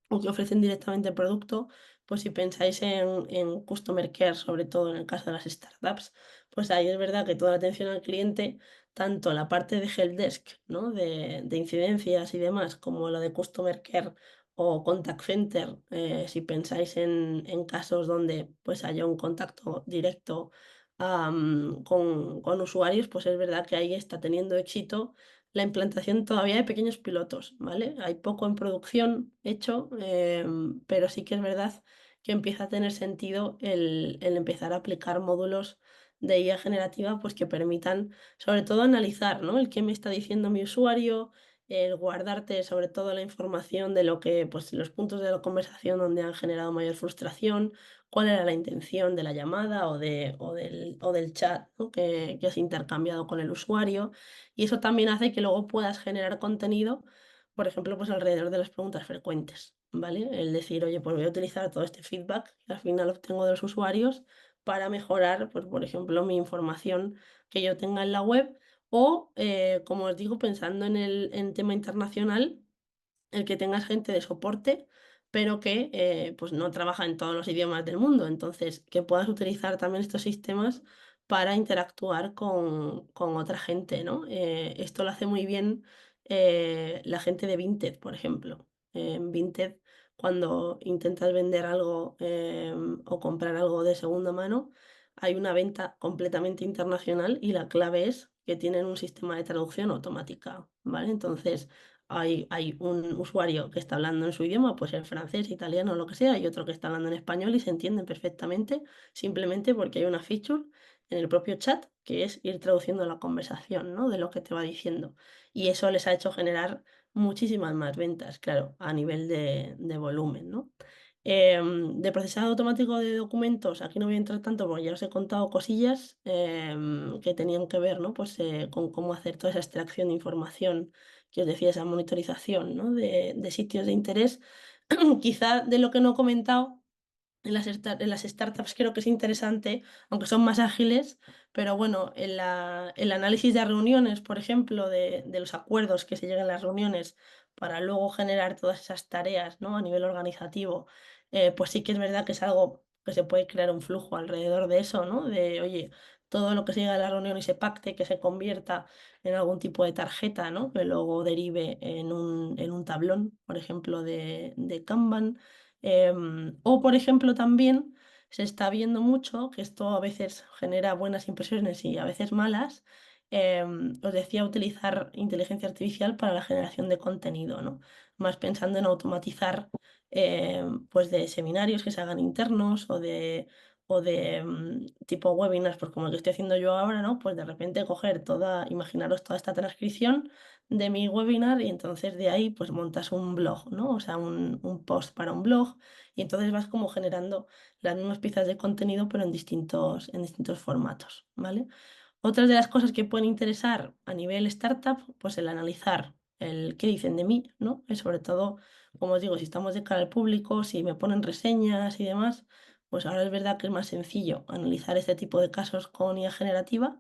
o que ofrecen directamente el producto, pues si pensáis en Customer Care, sobre todo en el caso de las startups, pues ahí es verdad que toda la atención al cliente, tanto la parte de helpdesk, ¿no? De incidencias y demás, como la de Customer Care o Contact Center, si pensáis en casos donde pues haya un contacto directo con usuarios, pues es verdad que ahí está teniendo éxito la implantación todavía de pequeños pilotos, ¿vale? Hay poco en producción hecho, pero sí que es verdad que empieza a tener sentido el empezar a aplicar módulos de IA generativa pues que permitan sobre todo analizar, ¿no? El qué me está diciendo mi usuario, el guardarte sobre todo la información de lo que, pues los puntos de la conversación donde han generado mayor frustración, cuál era la intención de la llamada o del chat, ¿no? que has intercambiado con el usuario. Y eso también hace que luego puedas generar contenido, por ejemplo, pues alrededor de las preguntas frecuentes, ¿vale? El decir, oye, pues voy a utilizar todo este feedback que al final obtengo de los usuarios para mejorar, pues, por ejemplo, mi información que yo tenga en la web o, como os digo, pensando en tema internacional, el que tengas gente de soporte, pero que pues no trabaja en todos los idiomas del mundo. Entonces, que puedas utilizar también estos sistemas para interactuar con otra gente, ¿no? Esto lo hace muy bien la gente de Vinted, por ejemplo. En Vinted, cuando intentas vender algo o comprar algo de segunda mano, hay una venta completamente internacional y la clave es que tienen un sistema de traducción automática, ¿vale? Entonces, hay un usuario que está hablando en su idioma, pues en francés, italiano, lo que sea, y otro que está hablando en español y se entienden perfectamente, simplemente porque hay una feature en el propio chat que es ir traduciendo la conversación, ¿no? De lo que te va diciendo. Y eso les ha hecho generar muchísimas más ventas, claro, a nivel de volumen, ¿no? De procesado automático de documentos, aquí no voy a entrar tanto porque ya os he contado cosillas que tenían que ver, ¿no? Pues con cómo hacer toda esa extracción de información que os decía, esa monitorización, ¿no? de sitios de interés. Quizá de lo que no he comentado, en las startups creo que es interesante, aunque son más ágiles, pero bueno, el análisis de reuniones, por ejemplo, de los acuerdos que se lleguen en las reuniones para luego generar todas esas tareas, ¿no? A nivel organizativo, pues sí que es verdad que es algo que se puede crear un flujo alrededor de eso, ¿no? De, oye, todo lo que se llega a la reunión y se pacte, que se convierta en algún tipo de tarjeta, ¿no? Que luego derive en un tablón, por ejemplo, de Kanban. O, por ejemplo, también se está viendo mucho, que esto a veces genera buenas impresiones y a veces malas, os decía utilizar inteligencia artificial para la generación de contenido, ¿no? Más pensando en automatizar, pues de seminarios que se hagan internos o de tipo webinars, pues como el que estoy haciendo yo ahora, ¿no? Pues de repente coger imaginaros toda esta transcripción de mi webinar y entonces de ahí pues montas un blog, ¿no? O sea, un post para un blog y entonces vas como generando las mismas piezas de contenido pero en distintos formatos, ¿vale? Otras de las cosas que pueden interesar a nivel startup, pues el analizar el qué dicen de mí, ¿no? Y sobre todo, como os digo, si estamos de cara al público, si me ponen reseñas y demás, pues ahora es verdad que es más sencillo analizar este tipo de casos con IA generativa.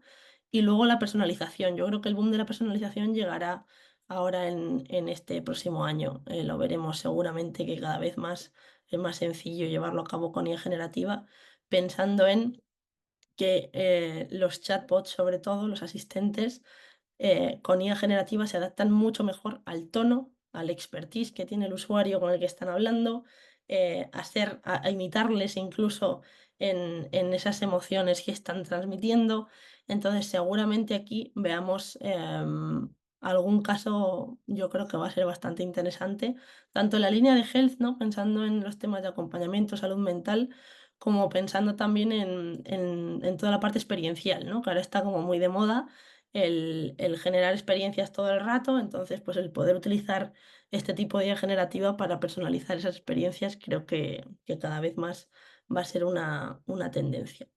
Y luego la personalización. Yo creo que el boom de la personalización llegará ahora en este próximo año. Lo veremos seguramente que cada vez más es más sencillo llevarlo a cabo con IA generativa, pensando en que los chatbots, sobre todo los asistentes, con IA generativa se adaptan mucho mejor al tono, al expertise que tiene el usuario con el que están hablando, a imitarles incluso en esas emociones que están transmitiendo. Entonces, seguramente aquí veamos algún caso, yo creo que va a ser bastante interesante, tanto en la línea de health, ¿no? Pensando en los temas de acompañamiento, salud mental, como pensando también en toda la parte experiencial, ¿no? Que ahora está como muy de moda el generar experiencias todo el rato, entonces pues el poder utilizar este tipo de IA generativa para personalizar esas experiencias creo que cada vez más va a ser una tendencia.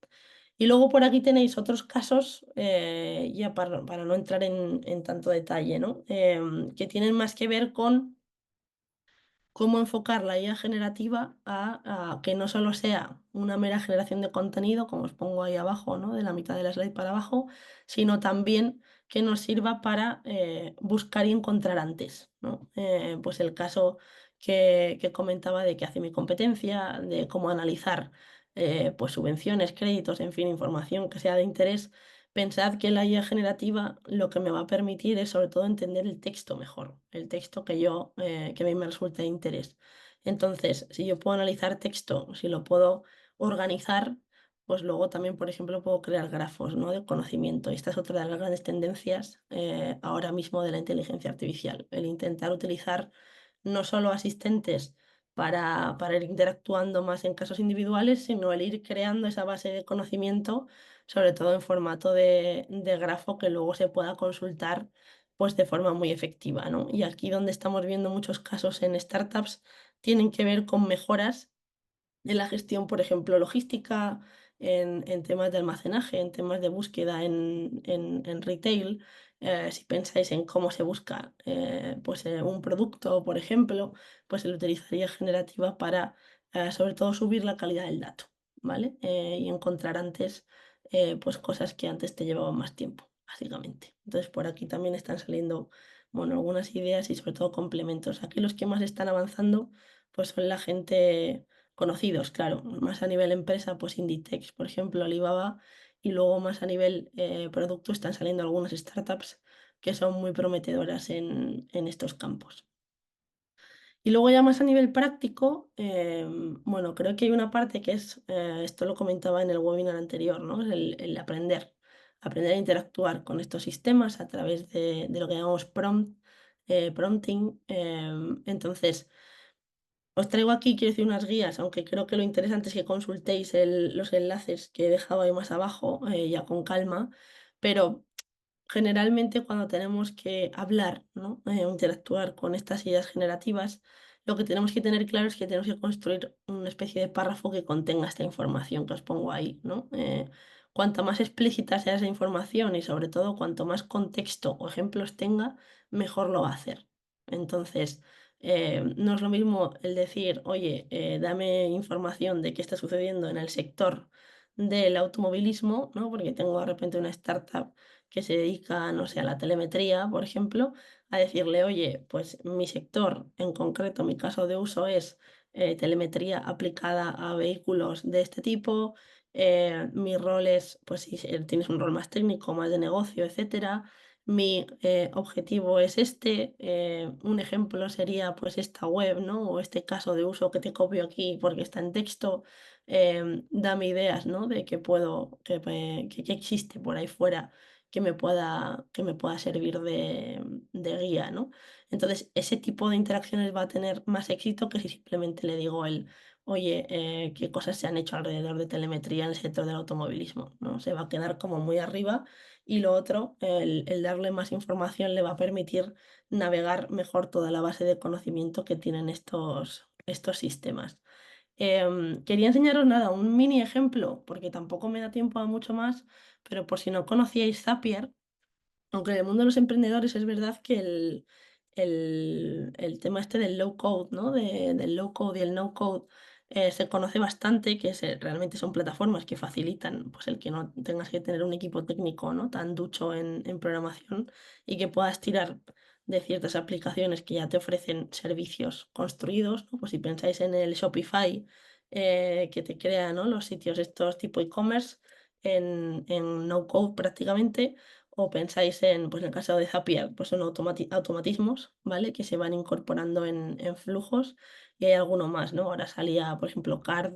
Y luego por aquí tenéis otros casos, ya para no entrar en tanto detalle, ¿no? Que tienen más que ver con cómo enfocar la IA generativa a que no solo sea una mera generación de contenido, como os pongo ahí abajo, ¿no? De la mitad de la slide para abajo, sino también que nos sirva para buscar y encontrar antes, ¿no? Pues el caso que comentaba de qué hace mi competencia, de cómo analizar pues subvenciones, créditos, en fin, información que sea de interés. Pensad que la IA generativa lo que me va a permitir es sobre todo entender el texto mejor, el texto que a mí me resulta de interés. Entonces, si yo puedo analizar texto, si lo puedo organizar, pues luego también, por ejemplo, puedo crear grafos, ¿no? De conocimiento. Esta es otra de las grandes tendencias ahora mismo de la inteligencia artificial, el intentar utilizar no solo asistentes para ir interactuando más en casos individuales, sino el ir creando esa base de conocimiento, sobre todo en formato de grafo que luego se pueda consultar pues de forma muy efectiva, ¿no? Y aquí donde estamos viendo muchos casos en startups tienen que ver con mejoras en la gestión, por ejemplo, logística, en temas de almacenaje, en temas de búsqueda en retail. Si pensáis en cómo se busca pues, un producto, por ejemplo, pues se lo utilizaría generativa para, sobre todo, subir la calidad del dato, ¿vale? Y encontrar antes pues cosas que antes te llevaban más tiempo, básicamente. Entonces, por aquí también están saliendo, bueno, algunas ideas y sobre todo complementos. Aquí los que más están avanzando pues son la gente conocidos, claro, más a nivel empresa, pues Inditex, por ejemplo, Alibaba, y luego más a nivel producto están saliendo algunas startups que son muy prometedoras en estos campos. Y luego ya más a nivel práctico, bueno, creo que hay una parte que es, esto lo comentaba en el webinar anterior, ¿no? El aprender a interactuar con estos sistemas a través de lo que llamamos prompting. Entonces, os traigo aquí, quiero decir, unas guías, aunque creo que lo interesante es que consultéis los enlaces que he dejado ahí más abajo, ya con calma, pero generalmente cuando tenemos que hablar, ¿no? O interactuar con estas ideas generativas, lo que tenemos que tener claro es que tenemos que construir una especie de párrafo que contenga esta información que os pongo ahí, ¿no? Cuanto más explícita sea esa información y sobre todo cuanto más contexto o ejemplos tenga, mejor lo va a hacer. Entonces, no es lo mismo el decir, oye, dame información de qué está sucediendo en el sector del automovilismo, ¿no? Porque tengo de repente una startup que se dedica, no sé, a la telemetría, por ejemplo, a decirle, oye, pues mi sector, en concreto, mi caso de uso es telemetría aplicada a vehículos de este tipo, mi rol es, pues si tienes un rol más técnico, más de negocio, etcétera. Mi objetivo es este, un ejemplo sería pues esta web, ¿no? O este caso de uso que te copio aquí porque está en texto, dame ideas, ¿no? De qué puedo, que existe por ahí fuera que me pueda servir de guía, ¿no? Entonces, ese tipo de interacciones va a tener más éxito que si simplemente le digo oye, qué cosas se han hecho alrededor de telemetría en el sector del automovilismo, ¿no? Se va a quedar como muy arriba y lo otro, el darle más información le va a permitir navegar mejor toda la base de conocimiento que tienen estos sistemas. Quería enseñaros nada, un mini ejemplo, porque tampoco me da tiempo a mucho más, pero por si no conocíais Zapier, aunque en el mundo de los emprendedores es verdad que el tema este del low code, ¿no? Del low code y el no code se conoce bastante, que realmente son plataformas que facilitan pues, el que no tengas que tener un equipo técnico, ¿no? Tan ducho en programación y que puedas tirar de ciertas aplicaciones que ya te ofrecen servicios construidos, ¿no? Pues si pensáis en el Shopify que te crea, ¿no? Los sitios estos tipo e-commerce en no code prácticamente o pensáis en, pues en el caso de Zapier, pues son automatismos, ¿vale? Que se van incorporando en flujos y hay alguno más, ¿no? Ahora salía, por ejemplo, Card,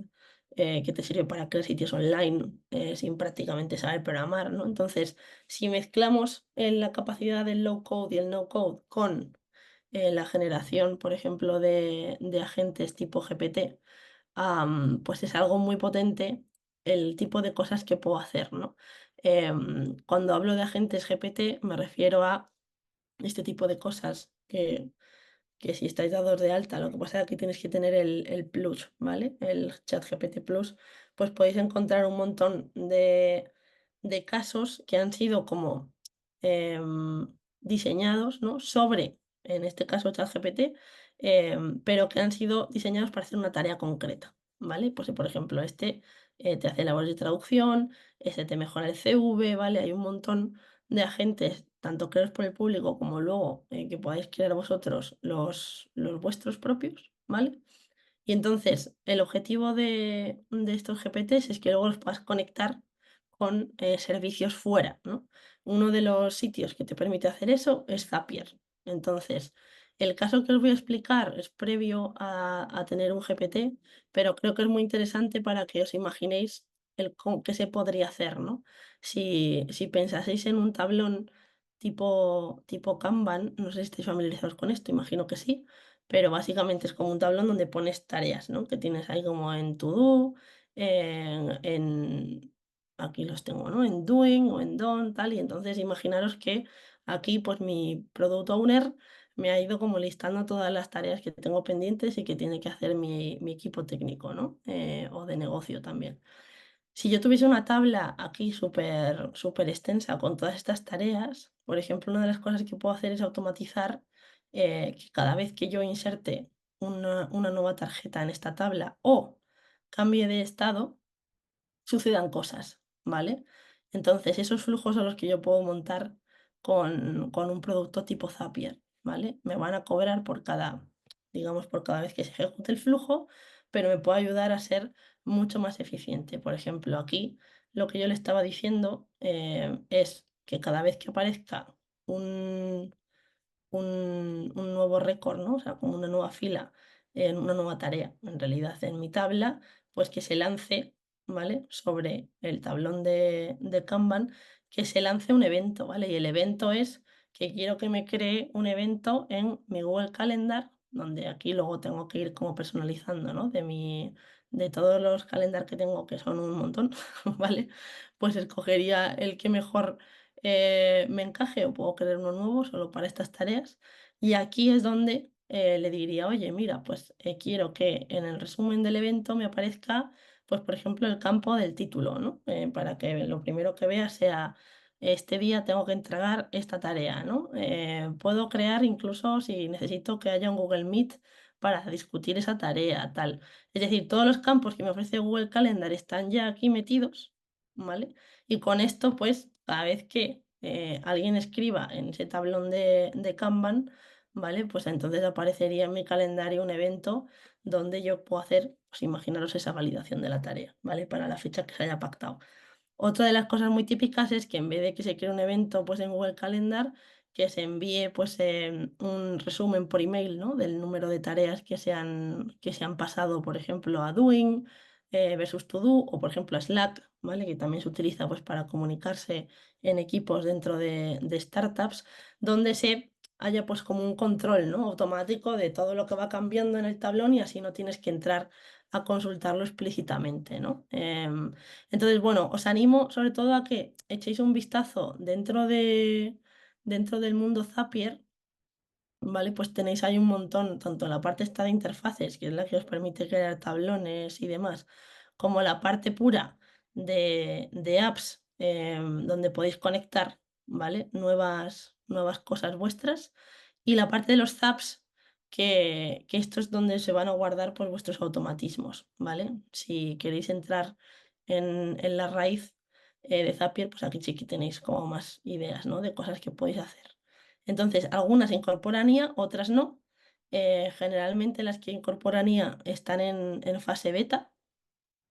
que te sirve para crear sitios online sin prácticamente saber programar, ¿no? Entonces, si mezclamos la capacidad del low code y el no code con la generación, por ejemplo, de agentes tipo GPT, pues es algo muy potente el tipo de cosas que puedo hacer, ¿no? Cuando hablo de agentes GPT me refiero a este tipo de cosas que si estáis dados de alta, lo que pasa es que tienes que tener el plus, ¿vale? El chat GPT Plus, pues podéis encontrar un montón de casos que han sido como diseñados, ¿no? Sobre, en este caso, ChatGPT, pero que han sido diseñados para hacer una tarea concreta, ¿vale? Pues, por ejemplo, este te hace labores de traducción, este te mejora el CV, ¿vale? Hay un montón de agentes tanto creados por el público como luego que podáis crear vosotros los vuestros propios, ¿vale? Y entonces el objetivo de estos GPTs es que luego los puedas conectar con servicios fuera, ¿no? Uno de los sitios que te permite hacer eso es Zapier. Entonces, el caso que os voy a explicar es previo a tener un GPT, pero creo que es muy interesante para que os imaginéis qué se podría hacer, ¿no? Si pensaseis en un tablón tipo Kanban, no sé si estáis familiarizados con esto, imagino que sí, pero básicamente es como un tablón donde pones tareas, ¿no? Que tienes ahí como en To Do, aquí los tengo, ¿no? En Doing o en Done, tal, y entonces imaginaros que aquí pues mi Product Owner me ha ido como listando todas las tareas que tengo pendientes y que tiene que hacer mi equipo técnico, ¿no? O de negocio también. Si yo tuviese una tabla aquí súper extensa con todas estas tareas, por ejemplo, una de las cosas que puedo hacer es automatizar que cada vez que yo inserte una nueva tarjeta en esta tabla o cambie de estado, sucedan cosas, ¿vale? Entonces, esos flujos son los que yo puedo montar con un producto tipo Zapier, ¿vale? Me van a cobrar por digamos, por cada vez que se ejecute el flujo, pero me puede ayudar a ser mucho más eficiente. Por ejemplo, aquí lo que yo le estaba diciendo es que cada vez que aparezca un, un nuevo récord, ¿no? O sea, como una nueva fila, en una nueva tarea, en realidad en mi tabla, pues que se lance, ¿vale? Sobre el tablón de Kanban, que se lance un evento, ¿vale? Y el evento es que quiero que me cree un evento en mi Google Calendar, donde aquí luego tengo que ir como personalizando, ¿no? De todos los calendar que tengo, que son un montón, ¿vale? Pues escogería el que mejor me encaje o puedo crear uno nuevo solo para estas tareas. Y aquí es donde le diría, oye, mira, pues quiero que en el resumen del evento me aparezca, pues por ejemplo, el campo del título, ¿no? Para que lo primero que vea sea, este día tengo que entregar esta tarea, ¿no? Puedo crear incluso si necesito que haya un Google Meet para discutir esa tarea, tal. Es decir, todos los campos que me ofrece Google Calendar están ya aquí metidos, ¿vale? Y con esto, pues, cada vez que alguien escriba en ese tablón de Kanban, ¿vale? Pues entonces aparecería en mi calendario un evento donde yo puedo hacer, pues imaginaros esa validación de la tarea, ¿vale? Para la fecha que se haya pactado. Otra de las cosas muy típicas es que en vez de que se cree un evento pues en Google Calendar, que se envíe pues un resumen por email, ¿no? Del número de tareas que se han pasado, por ejemplo, a Doing versus To Do o por ejemplo a Slack, ¿vale? Que también se utiliza pues para comunicarse en equipos dentro de startups, donde se haya pues como un control, ¿no? Automático de todo lo que va cambiando en el tablón y así no tienes que entrar a consultarlo explícitamente, ¿no? Entonces, bueno, os animo sobre todo a que echéis un vistazo dentro del mundo Zapier, ¿vale? Pues tenéis ahí un montón, tanto la parte esta de interfaces, que es la que os permite crear tablones y demás, como la parte pura de apps, donde podéis conectar, ¿vale? Nuevas cosas vuestras. Y la parte de los zaps, que esto es donde se van a guardar pues, vuestros automatismos, ¿vale? Si queréis entrar en la raíz de Zapier, pues aquí sí que tenéis como más ideas, ¿no? De cosas que podéis hacer. Entonces, algunas incorporan IA, otras no. Generalmente las que incorporan IA están en fase beta,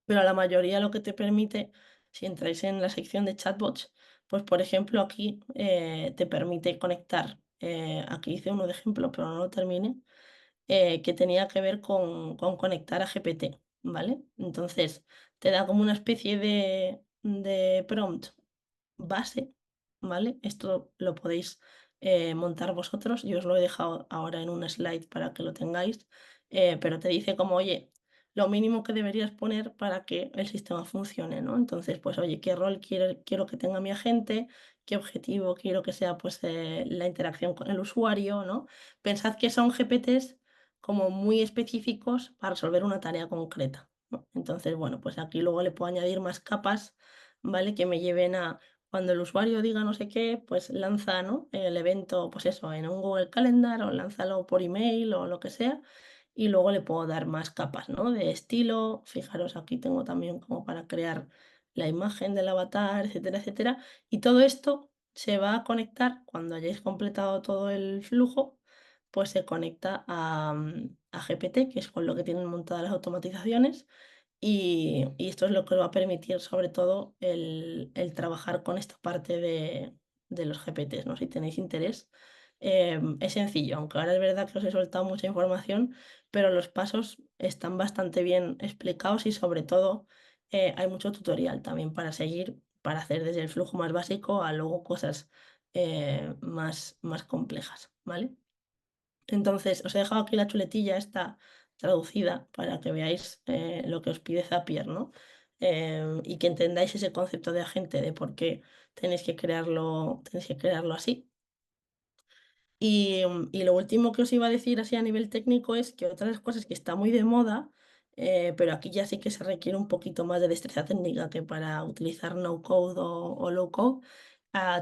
pero la mayoría lo que te permite, si entráis en la sección de chatbots, pues por ejemplo aquí te permite conectar, aquí hice uno de ejemplo, pero no lo terminé, que tenía que ver con conectar a GPT, ¿vale? Entonces te da como una especie de prompt base, ¿vale? Esto lo podéis montar vosotros. Yo os lo he dejado ahora en una slide para que lo tengáis, pero te dice como, oye, lo mínimo que deberías poner para que el sistema funcione, ¿no? Entonces, pues, oye, ¿qué rol quiero que tenga mi agente? ¿Qué objetivo quiero que sea, pues, la interacción con el usuario, ¿no? Pensad que son GPTs como muy específicos para resolver una tarea concreta, ¿no? Entonces, bueno, pues aquí luego le puedo añadir más capas, ¿vale? Que me lleven a cuando el usuario diga no sé qué, pues lanza, ¿no? El evento, pues eso, en un Google Calendar o lánzalo por email o lo que sea. Y luego le puedo dar más capas, ¿no? De estilo. Fijaros, aquí tengo también como para crear la imagen del avatar, etcétera, etcétera. Y todo esto se va a conectar cuando hayáis completado todo el flujo, pues se conecta a GPT, que es con lo que tienen montadas las automatizaciones, y esto es lo que os va a permitir, sobre todo, el trabajar con esta parte de los GPTs, ¿no? Si tenéis interés, es sencillo, aunque ahora es verdad que os he soltado mucha información, pero los pasos están bastante bien explicados y sobre todo hay mucho tutorial también para seguir, para hacer desde el flujo más básico a luego cosas más complejas, ¿vale? Entonces, os he dejado aquí la chuletilla esta traducida para que veáis lo que os pide Zapier, ¿no? Y que entendáis ese concepto de agente, de por qué tenéis que crearlo así. Y lo último que os iba a decir así a nivel técnico es que otra de las cosas que está muy de moda, pero aquí ya sí que se requiere un poquito más de destreza técnica que para utilizar no code o low code,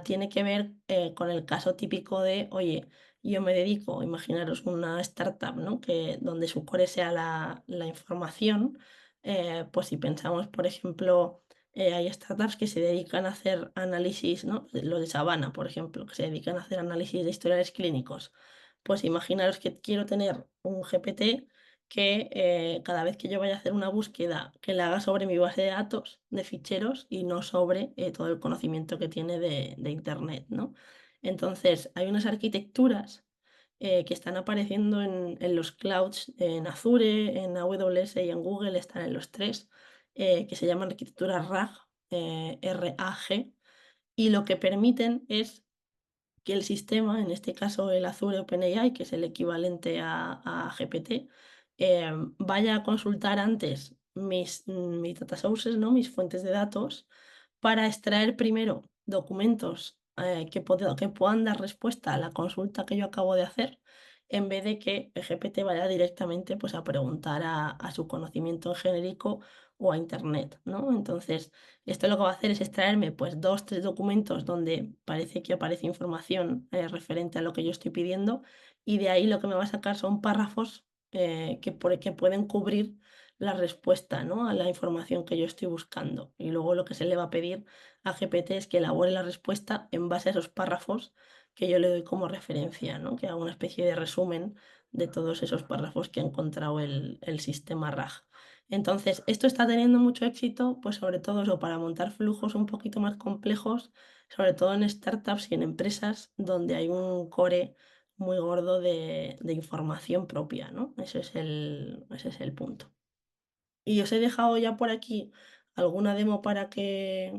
tiene que ver con el caso típico de, oye, yo me dedico, imaginaros una startup, ¿no? Que donde su core sea la información, pues si pensamos, por ejemplo, hay startups que se dedican a hacer análisis, ¿no? Los de Sabana, por ejemplo, que se dedican a hacer análisis de historiales clínicos. Pues imaginaros que quiero tener un GPT que cada vez que yo vaya a hacer una búsqueda, que la haga sobre mi base de datos, de ficheros, y no sobre todo el conocimiento que tiene de Internet, ¿no? Entonces, hay unas arquitecturas que están apareciendo en los clouds, en Azure, en AWS y en Google, están en los tres, que se llaman arquitecturas RAG, RAG, y lo que permiten es que el sistema, en este caso el Azure OpenAI, que es el equivalente a GPT, vaya a consultar antes mis data sources, ¿no? Mis fuentes de datos, para extraer primero documentos que puedan dar respuesta a la consulta que yo acabo de hacer, en vez de que el GPT vaya directamente pues, a preguntar a su conocimiento en genérico o a Internet, ¿no? Entonces, esto lo que va a hacer es extraerme pues 2, 3 documentos donde parece que aparece información referente a lo que yo estoy pidiendo, y de ahí lo que me va a sacar son párrafos que pueden cubrir la respuesta, ¿no? A la información que yo estoy buscando. Y luego lo que se le va a pedir a GPT es que elabore la respuesta en base a esos párrafos que yo le doy como referencia, ¿no? Que haga una especie de resumen de todos esos párrafos que ha encontrado el sistema RAG. Entonces, esto está teniendo mucho éxito, pues sobre todo eso, para montar flujos un poquito más complejos, sobre todo en startups y en empresas donde hay un core muy gordo de información propia, ¿no? Ese es el punto. Y os he dejado ya por aquí alguna demo para que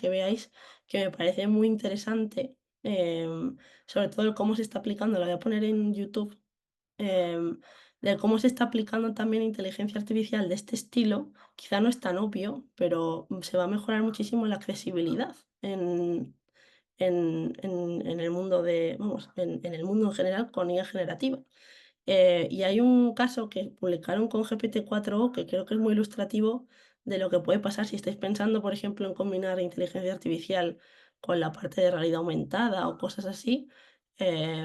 veáis, que me parece muy interesante, sobre todo el cómo se está aplicando. La voy a poner en YouTube, em, de cómo se está aplicando también inteligencia artificial de este estilo. Quizá no es tan obvio, pero se va a mejorar muchísimo la accesibilidad en el mundo vamos, en el mundo en general con IA generativa. Y hay un caso que publicaron con GPT-4o que creo que es muy ilustrativo de lo que puede pasar si estáis pensando, por ejemplo, en combinar inteligencia artificial con la parte de realidad aumentada o cosas así,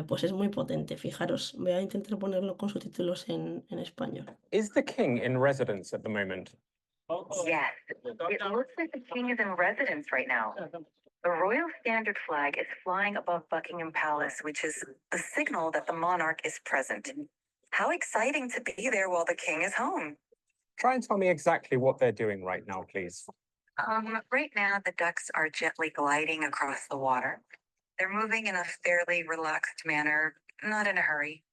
pues es muy potente. Fijaros, voy a intentar ponerlo con subtítulos en español. Is the king in residence at the moment? Yes, it looks like the king is in residence right now. The Royal Standard flag is flying above Buckingham Palace, which is a signal that the monarch is present. How exciting to be there while the king is home. Try and tell me exactly what they're doing right now, please. Right now, the ducks are gently gliding across the water. They're moving in a fairly relaxed manner, not in a hurry.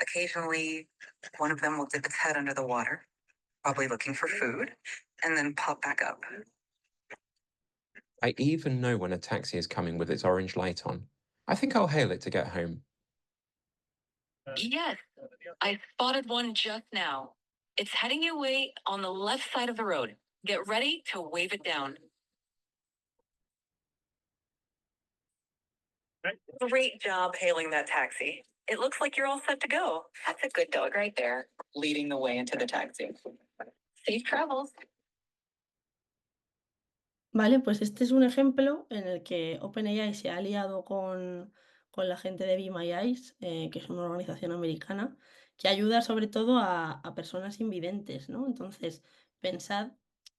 Occasionally, one of them will dip its head under the water, probably looking for food, and then pop back up. I even know when a taxi is coming with its orange light on. I think I'll hail it to get home. Yes, I spotted one just now. It's heading your way on the left side of the road. Get ready to wave it down. Great job hailing that taxi. It looks like you're all set to go. That's a good dog right there, leading the way into the taxi. Safe travels. Vale, pues este es un ejemplo en el que OpenAI se ha aliado con la gente de Be My Eyes, que es una organización americana, que ayuda sobre todo a personas invidentes, ¿no? Entonces, pensad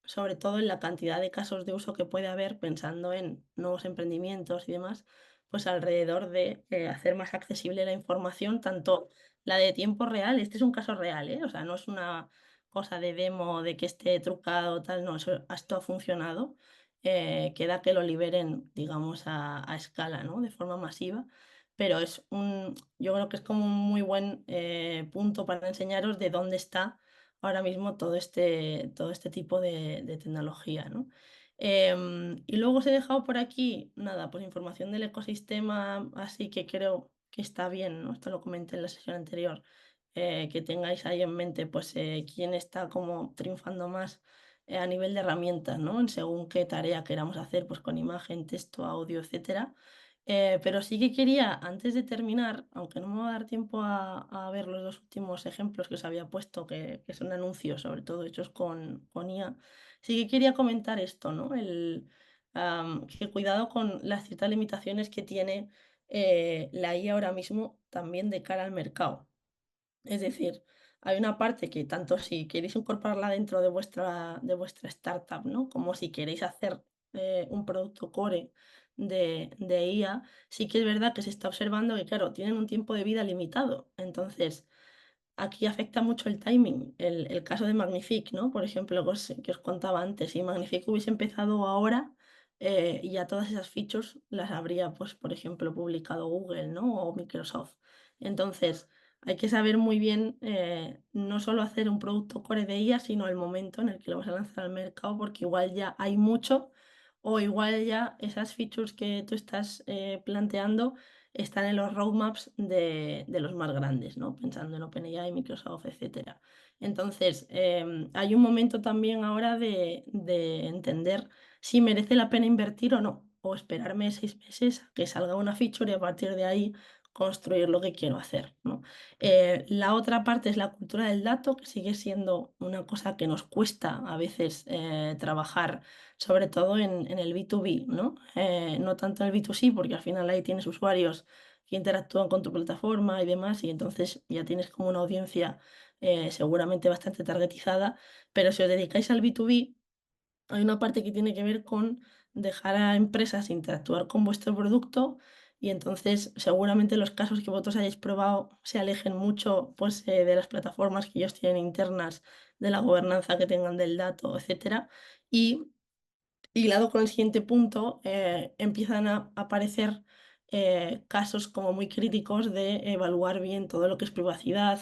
sobre todo en la cantidad de casos de uso que puede haber pensando en nuevos emprendimientos y demás, pues alrededor de hacer más accesible la información, tanto la de tiempo real, este es un caso real, ¿eh? O sea, no es una cosa de demo de que esté trucado, tal, no, esto ha funcionado. Queda que lo liberen, digamos, a escala, ¿no? De forma masiva, pero yo creo que es como un muy buen punto para enseñaros de dónde está ahora mismo todo este tipo de tecnología, ¿no? Y luego os he dejado por aquí, nada, pues información del ecosistema, así que creo que está bien, ¿no? Esto lo comenté en la sesión anterior, que tengáis ahí en mente, pues, quién está como triunfando más a nivel de herramientas, ¿no? En según qué tarea queramos hacer, pues con imagen, texto, audio, etcétera. Pero sí que quería, antes de terminar, aunque no me va a dar tiempo a ver los dos últimos ejemplos que os había puesto, que son anuncios, sobre todo hechos con IA, sí que quería comentar esto, ¿no? Que cuidado con las ciertas limitaciones que tiene la IA ahora mismo también de cara al mercado. Es decir, hay una parte que tanto si queréis incorporarla dentro de vuestra startup, ¿no? Como si queréis hacer un producto core de IA, sí que es verdad que se está observando que, claro, tienen un tiempo de vida limitado. Entonces, aquí afecta mucho el timing. El caso de Magnific, ¿no? Por ejemplo, que os contaba antes, si Magnific hubiese empezado ahora, ya todas esas features las habría, pues, por ejemplo, publicado Google, ¿no? O Microsoft. Entonces, hay que saber muy bien no solo hacer un producto core de IA, sino el momento en el que lo vas a lanzar al mercado, porque igual ya hay mucho o igual ya esas features que tú estás planteando están en los roadmaps de los más grandes, ¿no? Pensando en OpenAI, Microsoft, etcétera. Entonces, hay un momento también ahora de entender si merece la pena invertir o no, o esperarme 6 meses a que salga una feature y a partir de ahí construir lo que quiero hacer, ¿no? La otra parte es la cultura del dato, que sigue siendo una cosa que nos cuesta a veces trabajar, sobre todo en el B2B, ¿no? No tanto en el B2C, porque al final ahí tienes usuarios que interactúan con tu plataforma y demás, y entonces ya tienes como una audiencia seguramente bastante targetizada, pero si os dedicáis al B2B, hay una parte que tiene que ver con dejar a empresas interactuar con vuestro producto y entonces seguramente los casos que vosotros hayáis probado se alejen mucho pues, de las plataformas que ellos tienen internas, de la gobernanza que tengan del dato, etcétera. Y hilado con el siguiente punto, empiezan a aparecer casos como muy críticos de evaluar bien todo lo que es privacidad,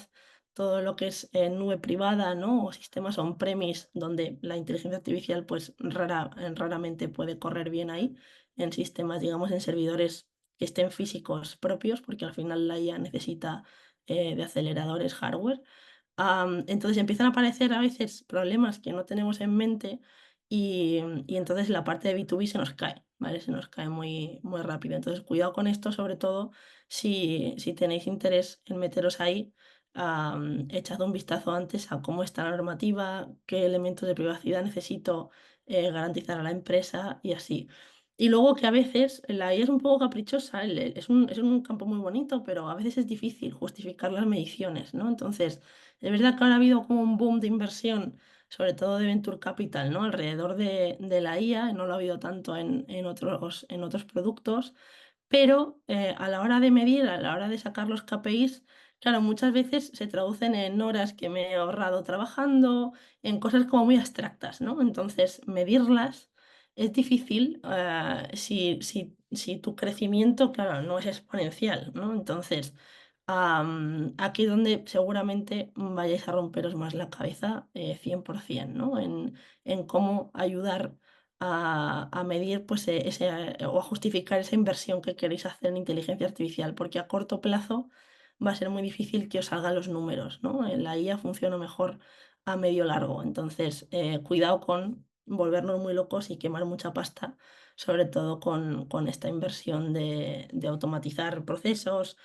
todo lo que es nube privada, ¿no? O sistemas on-premise, donde la inteligencia artificial pues raramente puede correr bien ahí, en sistemas, digamos, en servidores que estén físicos propios, porque al final la IA necesita de aceleradores hardware. Entonces empiezan a aparecer a veces problemas que no tenemos en mente y entonces la parte de B2B se nos cae, ¿vale? Se nos cae muy, muy rápido. Entonces, cuidado con esto, sobre todo si tenéis interés en meteros ahí, echad un vistazo antes a cómo está la normativa, qué elementos de privacidad necesito garantizar a la empresa y así. Y luego que a veces la IA es un poco caprichosa, es un campo muy bonito, pero a veces es difícil justificar las mediciones, ¿no? Entonces, es verdad que ahora ha habido como un boom de inversión sobre todo de Venture Capital, ¿no? Alrededor de la IA, no lo ha habido tanto en otros productos, pero a la hora de medir, a la hora de sacar los KPIs, claro, muchas veces se traducen en horas que me he ahorrado trabajando, en cosas como muy abstractas, ¿no? Entonces, medirlas es difícil si tu crecimiento, claro, no es exponencial, ¿no? Entonces, aquí es donde seguramente vayáis a romperos más la cabeza 100%, ¿no? En cómo ayudar a medir pues, o a justificar esa inversión que queréis hacer en inteligencia artificial, porque a corto plazo va a ser muy difícil que os salgan los números, ¿no? La IA funciona mejor a medio largo, entonces cuidado con volvernos muy locos y quemar mucha pasta, sobre todo con esta inversión de automatizar procesos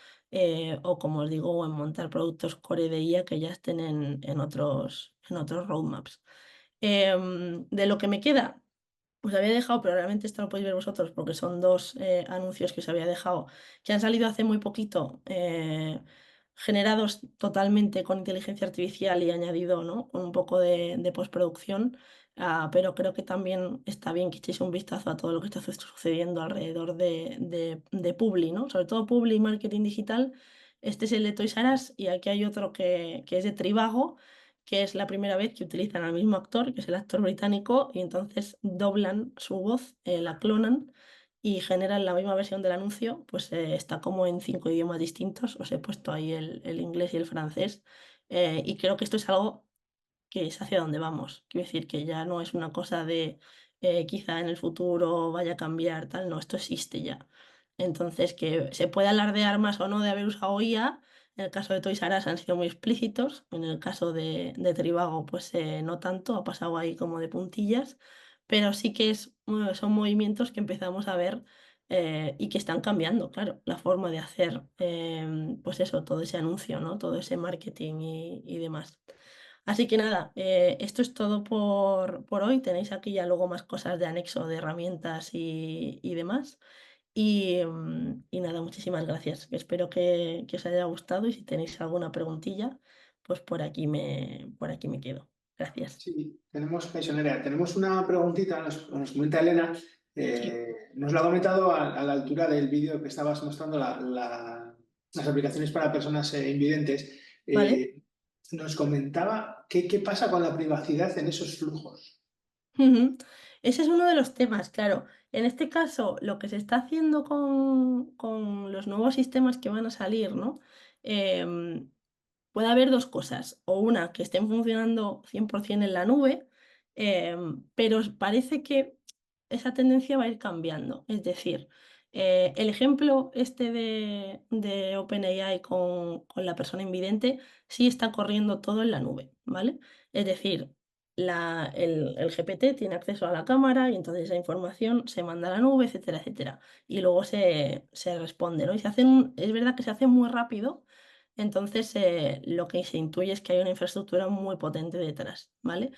o como os digo, en montar productos core de IA que ya estén en otros roadmaps. De lo que me queda, os había dejado, pero realmente esto lo podéis ver vosotros porque son dos anuncios que os había dejado, que han salido hace muy poquito. generados totalmente con inteligencia artificial y añadido, ¿no? Con un poco de postproducción. Pero creo que también está bien que echéis un vistazo a todo lo que está sucediendo alrededor de Publi, ¿no? Sobre todo Publi y marketing digital. Este es el de Toys R Us y aquí hay otro que es de Trivago, que es la primera vez que utilizan al mismo actor, que es el actor británico, y entonces doblan su voz, la clonan y generan la misma versión del anuncio, pues está como en 5 idiomas distintos. Os he puesto ahí el inglés y el francés. Y creo que esto es algo que es hacia donde vamos. Quiero decir que ya no es una cosa de quizá en el futuro vaya a cambiar, tal, no, esto existe ya. Entonces, que se puede alardear más o no de haber usado IA. En el caso de Toys R Us han sido muy explícitos, en el caso de Trivago, pues no tanto, ha pasado ahí como de puntillas, pero sí que son movimientos que empezamos a ver y que están cambiando, claro, la forma de hacer, pues eso, todo ese anuncio, ¿no? Todo ese marketing y demás. Así que nada, esto es todo por hoy. Tenéis aquí ya luego más cosas de anexo, de herramientas y demás. Y nada, muchísimas gracias. Espero que os haya gustado y si tenéis alguna preguntilla, pues por aquí me quedo. Gracias. Sí, tenemos, Nerea, tenemos una preguntita, nos comenta Elena, nos lo ha comentado a la altura del vídeo que estabas mostrando las aplicaciones para personas invidentes. ¿Vale? Nos comentaba qué pasa con la privacidad en esos flujos. Ujú. Ese es uno de los temas, claro. En este caso, lo que se está haciendo con los nuevos sistemas que van a salir, ¿no? Em, Puede haber dos cosas, o una que estén funcionando 100% en la nube, pero parece que esa tendencia va a ir cambiando. Es decir, el ejemplo este de OpenAI con la persona invidente sí está corriendo todo en la nube, ¿vale? Es decir, el GPT tiene acceso a la cámara y entonces esa información se manda a la nube, etcétera, etcétera. Y luego se responde, ¿no? Y es verdad que se hace muy rápido. Entonces, lo que se intuye es que hay una infraestructura muy potente detrás, ¿vale?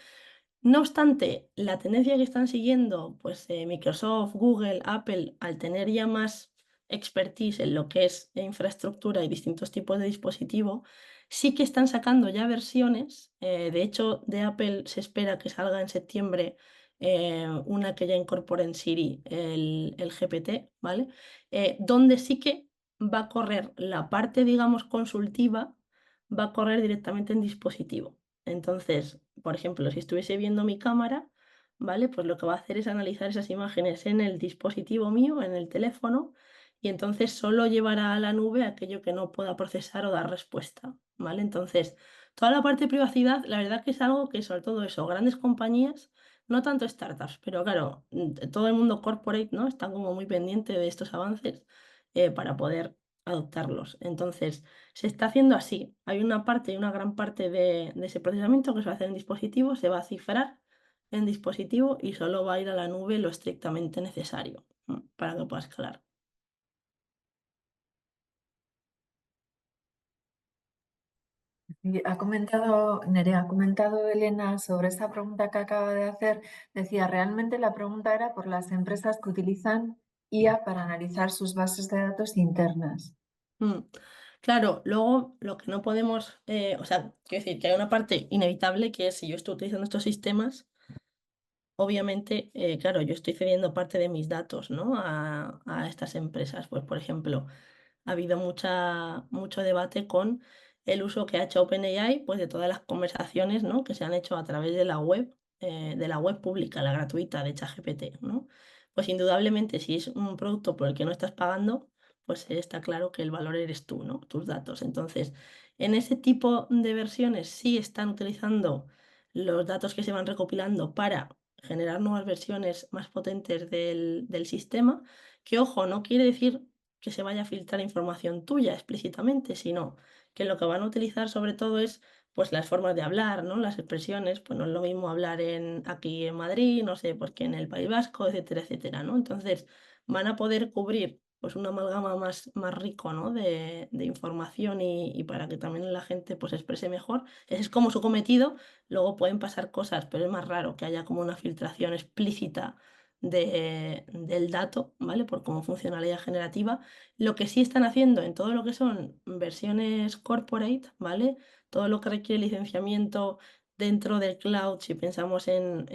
No obstante, la tendencia que están siguiendo, pues Microsoft, Google, Apple, al tener ya más expertise en lo que es infraestructura y distintos tipos de dispositivo, sí que están sacando ya versiones. De hecho, de Apple se espera que salga en septiembre una que ya incorpore en Siri el GPT, ¿vale? Donde sí que va a correr la parte, digamos, consultiva, va a correr directamente en dispositivo. Entonces, por ejemplo, si estuviese viendo mi cámara, ¿vale? Pues lo que va a hacer es analizar esas imágenes en el dispositivo mío, en el teléfono, y entonces solo llevará a la nube aquello que no pueda procesar o dar respuesta, ¿vale? Entonces, toda la parte de privacidad, la verdad que es algo que, sobre todo eso, grandes compañías, no tanto startups, pero claro, todo el mundo corporate, ¿no? Está como muy pendiente de estos avances para poder adoptarlos. Entonces, se está haciendo así. Hay una parte y una gran parte de ese procesamiento que se va a hacer en dispositivo, se va a cifrar en dispositivo y solo va a ir a la nube lo estrictamente necesario para que pueda escalar. Y Nerea, ha comentado Elena sobre esta pregunta que acaba de hacer. Decía, realmente la pregunta era por las empresas que utilizan IA para analizar sus bases de datos internas. Mm. Claro, luego lo que no podemos, o sea, quiero decir que hay una parte inevitable que es si yo estoy utilizando estos sistemas, obviamente, claro, yo estoy cediendo parte de mis datos, ¿no? a estas empresas. Pues, por ejemplo, ha habido mucho debate con el uso que ha hecho OpenAI, pues de todas las conversaciones, ¿no? que se han hecho a través de la web pública, la gratuita de ChatGPT, ¿no? Pues indudablemente, si es un producto por el que no estás pagando, pues está claro que el valor eres tú, ¿no? Tus datos. Entonces, en ese tipo de versiones sí están utilizando los datos que se van recopilando para generar nuevas versiones más potentes del sistema, que ojo, no quiere decir que se vaya a filtrar información tuya explícitamente, sino que lo que van a utilizar sobre todo es pues las formas de hablar, ¿no? Las expresiones, pues no es lo mismo hablar aquí en Madrid, no sé, porque en el País Vasco, etcétera, etcétera, ¿no? Entonces van a poder cubrir pues una amalgama más rico, ¿no? de información y para que también la gente pues exprese mejor. Ese es como su cometido. Luego pueden pasar cosas, pero es más raro que haya como una filtración explícita del dato, ¿vale? Por cómo funciona la IA generativa. Lo que sí están haciendo en todo lo que son versiones corporate, ¿vale? Todo lo que requiere licenciamiento dentro del cloud, si pensamos en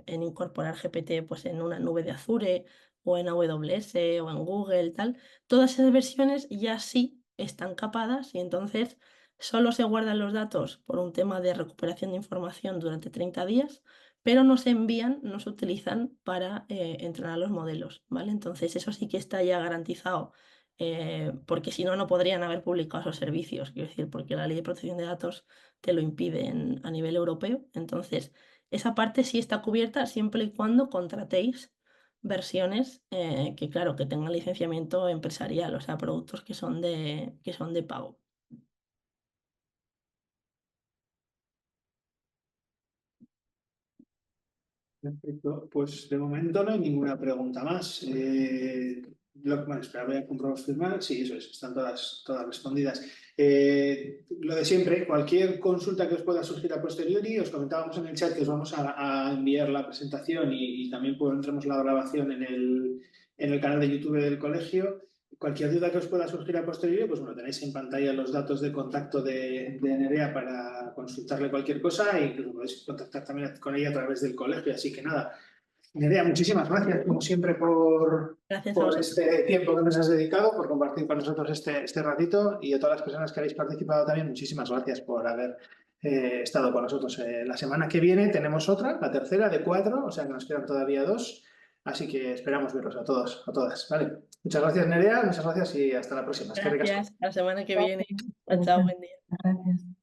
incorporar GPT pues en una nube de Azure o en AWS o en Google, tal, todas esas versiones ya sí están capadas y entonces solo se guardan los datos por un tema de recuperación de información durante 30 días, pero no se envían, no se utilizan para entrenar los modelos, ¿vale? Entonces eso sí que está ya garantizado, porque si no, no podrían haber publicado esos servicios, quiero decir, porque la ley de protección de datos te lo impide a nivel europeo. Entonces, esa parte sí está cubierta siempre y cuando contratéis versiones que, claro, que tengan licenciamiento empresarial, o sea, productos que son de pago. Perfecto, pues de momento no hay ninguna pregunta más. Bueno, espera, voy a confirmar. Sí, eso es, están todas respondidas. Lo de siempre, cualquier consulta que os pueda surgir a posteriori, os comentábamos en el chat que os vamos a enviar la presentación y también pondremos la grabación en el canal de YouTube del colegio. Cualquier duda que os pueda surgir a posteriori, pues bueno, tenéis en pantalla los datos de contacto de Nerea para consultarle cualquier cosa e incluso podéis contactar también con ella a través del colegio. Así que nada, Nerea, muchísimas gracias como siempre Gracias a por vosotros. este tiempo que nos has dedicado, por compartir con nosotros este ratito y a todas las personas que habéis participado también, muchísimas gracias por haber estado con nosotros. La semana que viene tenemos otra, la tercera de 4, o sea que nos quedan todavía 2. Así que esperamos veros a todos, a todas. ¿Vale? Muchas gracias, Nerea, muchas gracias y hasta la próxima. Gracias, la semana que viene. Chao, buen día. Gracias.